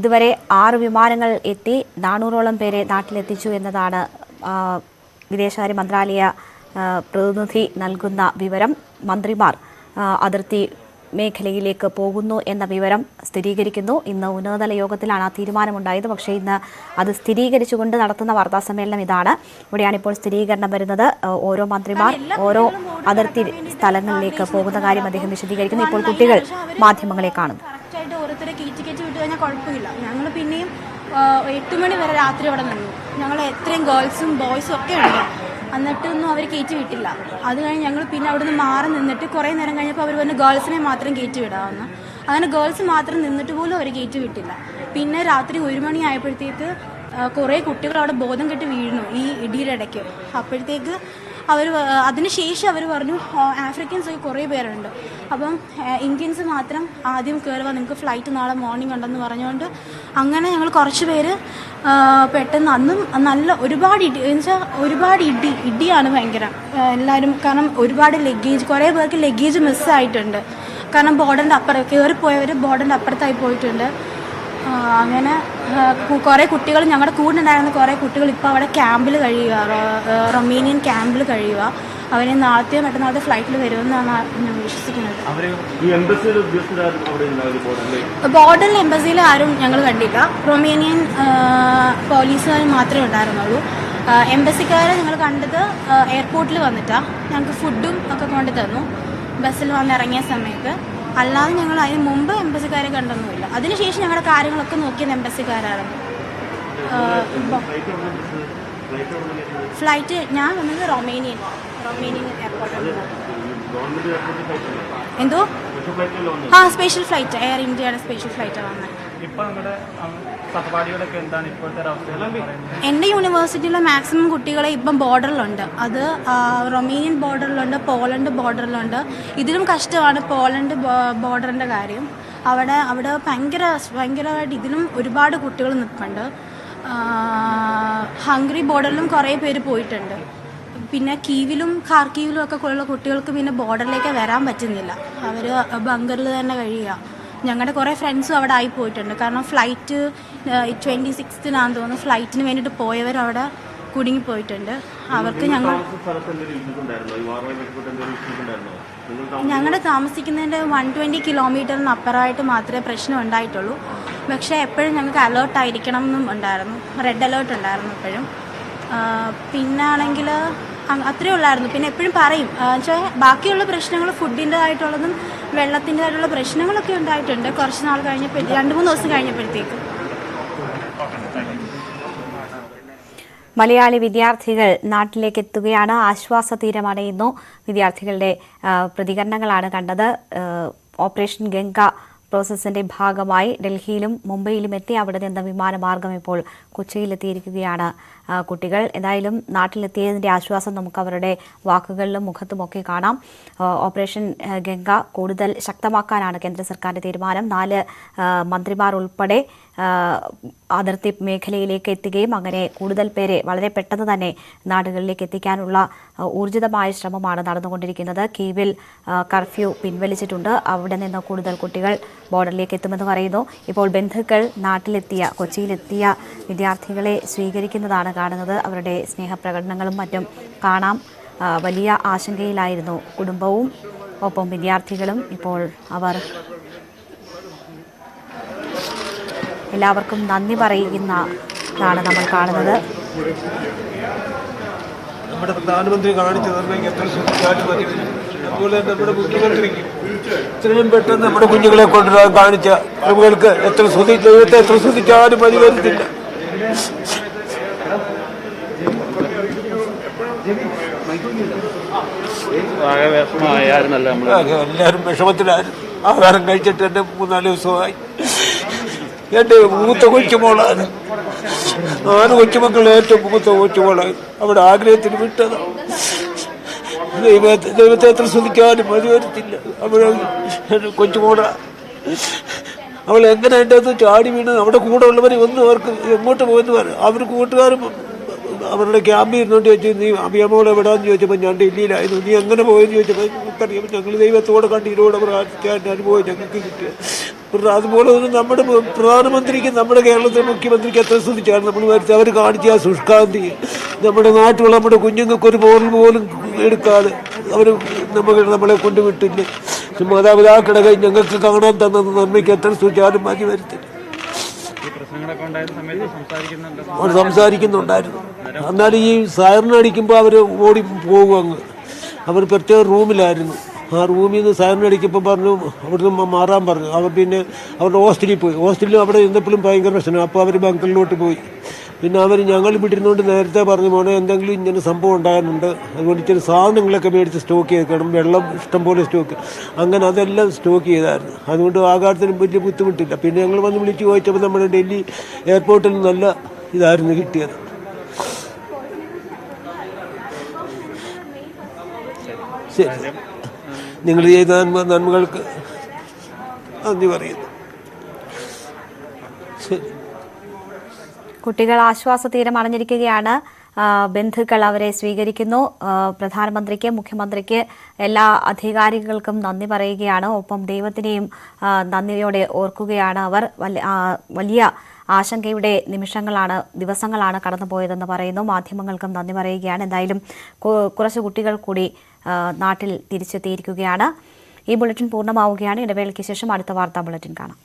ഇതുവരെ 6 വിമാനങ്ങൾ എത്തി 400ഓളം പേരെ നാട്ടിലെത്തിച്ചു എന്നതാണ് വിദേശകാര്യ മന്ത്രാലയ പ്രതിനിധി നൽകുന്ന വിവരം. മന്ത്രിമാർ അതിർത്തി മേഖലയിലേക്ക് പോകുന്നു എന്ന വിവരം സ്ഥിരീകരിക്കുന്നു. ഇന്ന് ഉന്നതതല യോഗത്തിലാണ് ആ തീരുമാനമുണ്ടായത്. പക്ഷേ ഇന്ന് അത് സ്ഥിരീകരിച്ചുകൊണ്ട് നടത്തുന്ന വാർത്താസമ്മേളനം ഇതാണ്. ഇവിടെയാണ് ഇപ്പോൾ സ്ഥിരീകരണം വരുന്നത്. ഓരോ മന്ത്രിമാർ ഓരോ അതിർത്തി സ്ഥലങ്ങളിലേക്ക് പോകുന്ന കാര്യം അദ്ദേഹം വിശദീകരിക്കുന്നു. ഇപ്പോൾ കുട്ടികൾ മാധ്യമങ്ങളെ കാണുന്നു. ഓരോരുത്തരെ ടിക്കറ്റ് വിട്ട് കഴിഞ്ഞാൽ കുഴപ്പമില്ല. ഞങ്ങൾ പിന്നെയും 8 മണി വരെ രാത്രി അവിടെ നിന്നു. ഞങ്ങൾ എത്രയും ഗേൾസും ബോയ്സും ഒക്കെ ഉണ്ട്. എന്നിട്ടൊന്നും അവർ കയറ്റി വിട്ടില്ല. അത് കഴിഞ്ഞ് ഞങ്ങൾ പിന്നെ അവിടെ നിന്ന് മാറി നിന്നിട്ട് കുറേ നേരം കഴിഞ്ഞപ്പോൾ അവർ പറഞ്ഞു ഗേൾസിനെ മാത്രം കയറ്റി വിടാമെന്ന്. അങ്ങനെ ഗേൾസ് മാത്രം നിന്നിട്ട് പോലും അവർ കയറ്റി വിട്ടില്ല. പിന്നെ രാത്രി 1 മണി ആയപ്പോഴത്തേക്ക് കുറേ കുട്ടികൾ അവിടെ ബോധം കെട്ട് വീഴുന്നു ഈ ഇടിയുടെ ഇടയ്ക്ക്. അപ്പോഴത്തേക്ക് അതിനുശേഷം അവർ പറഞ്ഞു ആഫ്രിക്കൻസ് കുറേ പേരുണ്ട്, അപ്പം ഇന്ത്യൻസ് മാത്രം ആദ്യം കയറുക, നിങ്ങൾക്ക് ഫ്ലൈറ്റ് നാളെ മോർണിംഗ് ഉണ്ടെന്ന് പറഞ്ഞുകൊണ്ട് അങ്ങനെ ഞങ്ങൾ കുറച്ച് പേര് പെട്ടെന്ന് അന്നും നല്ല ഒരുപാട് ഇടിയാണ് ഭയങ്കര എല്ലാവരും. കാരണം ഒരുപാട് ലഗേജ്, കുറേ പേർക്ക് ലഗേജ് മിസ്സായിട്ടുണ്ട്. കാരണം ബോർഡറിൻ്റെ അപ്പുറം കയറിപ്പോയവർ ബോർഡറിൻ്റെ അപ്പുറത്തായി പോയിട്ടുണ്ട്. അങ്ങനെ കുറേ കുട്ടികൾ, ഞങ്ങളുടെ കൂടെ ഉണ്ടായിരുന്ന കുറേ കുട്ടികൾ ഇപ്പോൾ അവിടെ ക്യാമ്പിൽ കഴിയുക, റൊമേനിയൻ ക്യാമ്പിൽ കഴിയുക. അവരെ നാളത്തെയോ മറ്റന്നാളത്തെ ഫ്ലൈറ്റിൽ വരുമെന്നാണ് ഞാൻ വിശ്വസിക്കുന്നത്. ബോർഡറിൽ എംബസിയിൽ ആരും ഞങ്ങൾ കണ്ടില്ല. റൊമേനിയൻ പോലീസുകാർ മാത്രമേ ഉണ്ടായിരുന്നുള്ളൂ. എംബസിക്കാരെ ഞങ്ങൾ കണ്ടത് എയർപോർട്ടിൽ വന്നിട്ടാണ്. ഞങ്ങൾക്ക് ഫുഡും ഒക്കെ കൊണ്ടു തന്നു ബസ്സിൽ വന്നിറങ്ങിയ സമയത്ത്. അല്ലാതെ ഞങ്ങൾ അതിന് മുമ്പ് എംബസിക്കാരെ കണ്ടൊന്നുമില്ല. അതിനുശേഷം ഞങ്ങളുടെ കാര്യങ്ങളൊക്കെ നോക്കിയത് എംബസിക്കാരാണ്. ഫ്ലൈറ്റ് ഞാൻ വന്നത് റൊമേനിയൻ എയർപോർട്ടിൽ. എന്തോ സ്പെഷ്യൽ ഫ്ലൈറ്റ്, എയർ ഇന്ത്യയുടെ സ്പെഷ്യൽ ഫ്ലൈറ്റാണ് വന്നത്. എൻ്റെ യൂണിവേഴ്സിറ്റിയിലെ മാക്സിമം കുട്ടികളെ ഇപ്പം ബോർഡറിലുണ്ട്. അത് റൊമേനിയൻ ബോർഡറിലുണ്ട്, പോളണ്ട് ബോർഡറിലുണ്ട്. ഇതിലും കഷ്ടമാണ് പോളണ്ട് ബോർഡറിൻ്റെ കാര്യം. അവിടെ ഭയങ്കരമായിട്ട് ഇതിലും ഒരുപാട് കുട്ടികൾ നിൽപ്പുണ്ട്. ഹംഗറി ബോർഡറിലും കുറേ പേര് പോയിട്ടുണ്ട്. പിന്നെ കീവിലും ഖാർക്കീവിലും ഒക്കെ ഉള്ള കുട്ടികൾക്ക് പിന്നെ ബോർഡറിലേക്ക് വരാൻ പറ്റുന്നില്ല. അവർ ബങ്കറിൽ തന്നെ കഴിയുക. ഞങ്ങളുടെ കുറേ ഫ്രണ്ട്സും അവിടെ ആയി പോയിട്ടുണ്ട്. കാരണം ഫ്ലൈറ്റ് 26-നാന്ന് തോന്നുന്നു ഫ്ലൈറ്റിന് വേണ്ടിയിട്ട് പോയവർ അവിടെ കുടുങ്ങിപ്പോയിട്ടുണ്ട്. അവർക്ക് ഞങ്ങളുടെ താമസിക്കുന്നതിൻ്റെ 120 കിലോമീറ്ററിന് അപ്പുറമായിട്ട് മാത്രമേ പ്രശ്നം ഉണ്ടായിട്ടുള്ളൂ. പക്ഷേ എപ്പോഴും ഞങ്ങൾക്ക് അലേർട്ടായിരിക്കണം എന്നും ഉണ്ടായിരുന്നു, റെഡ് അലേർട്ട് ഉണ്ടായിരുന്നു എപ്പോഴും. പിന്നെ ആണെങ്കിൽ അത്രയേ ഉള്ളായിരുന്നു. പിന്നെ എപ്പോഴും പറയും വെച്ചാൽ ബാക്കിയുള്ള പ്രശ്നങ്ങൾ ഫുഡിൻ്റെതായിട്ടുള്ളതും വെള്ളത്തിൻ്റെതായിട്ടുള്ള പ്രശ്നങ്ങളൊക്കെ ഉണ്ടായിട്ടുണ്ട് കുറച്ച് നാൾ കഴിഞ്ഞപ്പോൾ, 2-3 ദിവസം കഴിഞ്ഞപ്പോഴത്തേക്ക്. മലയാളി വിദ്യാർത്ഥികൾ നാട്ടിലേക്ക് എത്തുകയാണ്. ആശ്വാസ തീരമണയുന്നു. വിദ്യാർത്ഥികളുടെ പ്രതികരണങ്ങളാണ് കണ്ടത്. ഓപ്പറേഷൻ ഗംഗ പ്രോസസ്സിന്റെ ഭാഗമായി ഡൽഹിയിലും മുംബൈയിലും എത്തി അവിടെ നിന്ന് വിമാനമാർഗം ഇപ്പോൾ കൊച്ചിയിലെത്തിയിരിക്കുകയാണ് കുട്ടികൾ. എന്തായാലും നാട്ടിലെത്തിയതിൻ്റെ ആശ്വാസം നമുക്ക് അവരുടെ വാക്കുകളിലും മുഖത്തുമൊക്കെ കാണാം. ഓപ്പറേഷൻ ഗംഗ കൂടുതൽ ശക്തമാക്കാനാണ് കേന്ദ്ര സർക്കാരിൻ്റെ തീരുമാനം. 4 മന്ത്രിമാർ ഉൾപ്പെടെ അതിർത്തി മേഖലയിലേക്ക് എത്തുകയും അങ്ങനെ കൂടുതൽ പേരെ വളരെ പെട്ടെന്ന് തന്നെ നാടുകളിലേക്ക് എത്തിക്കാനുള്ള ഊർജിതമായ ശ്രമമാണ് നടന്നുകൊണ്ടിരിക്കുന്നത്. കീവിൽ കർഫ്യൂ പിൻവലിച്ചിട്ടുണ്ട്. അവിടെ നിന്ന് കൂടുതൽ കുട്ടികൾ ബോർഡറിലേക്ക് എത്തുമെന്ന് പറയുന്നു. ഇപ്പോൾ ബന്ധുക്കൾ നാട്ടിലെത്തിയ, കൊച്ചിയിലെത്തിയ വിദ്യാർത്ഥികളെ സ്വീകരിക്കുന്നതാണ് കാണുന്നത്. അവരുടെ സ്നേഹപ്രകടനങ്ങളും മറ്റും കാണാം. വലിയ ആശങ്കയിലായിരുന്നു കുടുംബവും ഒപ്പം വിദ്യാർത്ഥികളും. ഇപ്പോൾ അവർ എല്ലാവർക്കും നന്ദി പറയുന്നതാണ് നമ്മൾ കാണുന്നത്. നമ്മുടെ പ്രധാനമന്ത്രി കാണിച്ചു തന്നെ എത്ര ശ്രദ്ധിച്ചാലും മതി. അതുപോലെ നമ്മുടെ മുഖ്യമന്ത്രിക്ക് ഇത്രയും പെട്ടെന്ന് നമ്മുടെ കുഞ്ഞുങ്ങളെ കൊണ്ടുവരാൻ കാണിച്ച നമ്മൾക്ക് ദൈവത്തെ എത്ര ശ്രദ്ധിച്ചാലും മതി വരുന്നില്ല. എല്ലാവരും വിഷമത്തിലായിരുന്നു. ആഹാരം കഴിച്ചിട്ട് എൻ്റെ 3-4 ദിവസമായി. എൻ്റെ മൂത്ത കൊച്ചുമോളാണ്. 4 കൊച്ചുമക്കളെ ഏറ്റവും മൂത്ത കൊച്ചുമോളാണ്. അവിടെ ആഗ്രഹത്തിന് വിട്ടത്. ദൈവത്തെ എത്ര ശ്രദ്ധിക്കാനും മതി വരത്തില്ല. അവിടെ കൊച്ചുമോള അവൾ എങ്ങനെ എൻ്റെ അത് ചാടി വീണ് അവിടെ കൂടെ ഉള്ളവർ ഒന്നും അവർക്ക് എങ്ങോട്ട് പോകുന്നു പറയും. അവർ കൂട്ടുകാരും അവരുടെ ക്യാമ്പിൽ ഇരുന്നോണ്ട് ചോദിച്ചു, നീ അഭിയമോളെ വിടാന്ന് ചോദിച്ചപ്പോൾ ഞാൻ ഡൽഹിയിലായിരുന്നു, നീ എങ്ങനെ പോയെന്ന് ചോദിച്ചപ്പോൾ നമുക്കറിയാം ഞങ്ങൾ ദൈവത്തോടെ കണ്ണീരോടെ പ്രാർത്ഥിക്കാൻ അനുഭവം ഞങ്ങൾക്ക് കിട്ടിയത്. അതുപോലെ തന്നെ നമ്മുടെ പ്രധാനമന്ത്രിക്ക് നമ്മുടെ കേരളത്തിലെ മുഖ്യമന്ത്രിക്ക് എത്ര ശ്രദ്ധിച്ചാണ് നമ്മൾ വരുത്തി. അവർ കാണിച്ച ആ ശുഷ്കാന്തി നമ്മുടെ നാട്ടിലുള്ള നമ്മുടെ കുഞ്ഞുങ്ങൾക്ക് ഒരു പോലും എടുക്കാതെ അവർ നമ്മളെ കൊണ്ടുവിട്ടില്ല. മാതാപിതാക്കളുടെ കൈ ഞങ്ങൾക്ക് കാണാൻ തന്നത് നന്മയ്ക്ക് എത്ര ശ്രദ്ധിച്ചാലും മതി വരുത്തില്ല. അവർ സംസാരിക്കുന്നുണ്ടായിരുന്നു. എന്നാലും ഈ സൈറൻ അടിക്കുമ്പോൾ അവർ ഓടി പോകും. അങ്ങ് അവർ പ്രത്യേക റൂമിലായിരുന്നു. ആ റൂമിൽ നിന്ന് സൈറൻ അടിക്കുമ്പോൾ പറഞ്ഞു അവിടുന്ന് മാറാൻ പറഞ്ഞു. അവർ പിന്നെ അവരുടെ ഹോസ്റ്റലിൽ പോയി. ഹോസ്റ്റലിൽ അവിടെ ഇരുന്നപ്പോഴും ഭയങ്കര പ്രശ്നം. അപ്പോൾ അവർ ബങ്കറിലോട്ട് പോയി. പിന്നെ അവർ ഞങ്ങൾ വിട്ടിരുന്നുകൊണ്ട് നേരത്തെ പറഞ്ഞു പോണേ എന്തെങ്കിലും ഇങ്ങനെ സംഭവം ഉണ്ടാകാനുണ്ട്, അതുകൊണ്ട് ഇച്ചിരി സാധനങ്ങളൊക്കെ മേടിച്ച് സ്റ്റോക്ക് ചെയ്തേക്കണം, വെള്ളം ഇഷ്ടംപോലെ സ്റ്റോക്ക്, അങ്ങനെ അതെല്ലാം സ്റ്റോക്ക് ചെയ്തായിരുന്നു. അതുകൊണ്ട് ആ കാര്യത്തിനും വലിയ ബുദ്ധിമുട്ടില്ല. പിന്നെ ഞങ്ങൾ വന്ന് വിളിച്ച് ചോദിച്ചപ്പോൾ നമ്മുടെ ഡൽഹി എയർപോർട്ടിൽ നല്ല ഇതായിരുന്നു കിട്ടിയത്. ശരി, നിങ്ങൾ ചെയ്ത നന്മകൾക്ക് നന്ദി പറയുന്നു. ശരി. കുട്ടികൾ ആശ്വാസ തീരം അണഞ്ഞിരിക്കുകയാണ്. ബന്ധുക്കൾ അവരെ സ്വീകരിക്കുന്നു. പ്രധാനമന്ത്രിക്ക്, മുഖ്യമന്ത്രിക്ക്, എല്ലാ അധികാരികൾക്കും നന്ദി പറയുകയാണ്. ഒപ്പം ദൈവത്തിനെയും നന്ദിയോടെ ഓർക്കുകയാണ്. അവർ വലിയ ആശങ്കയുടെ ദിവസങ്ങളാണ് കടന്നുപോയതെന്ന് പറയുന്നു. മാധ്യമങ്ങൾക്കും നന്ദി പറയുകയാണ്. എന്തായാലും കുറച്ച് കുട്ടികൾ കൂടി നാട്ടിൽ തിരിച്ചെത്തിയിരിക്കുകയാണ്. ഈ ബുള്ളറ്റിൻ പൂർണ്ണമാവുകയാണ്. ഇടവേളയ്ക്ക് ശേഷം അടുത്ത വാർത്താ ബുള്ളറ്റിൻ കാണാം.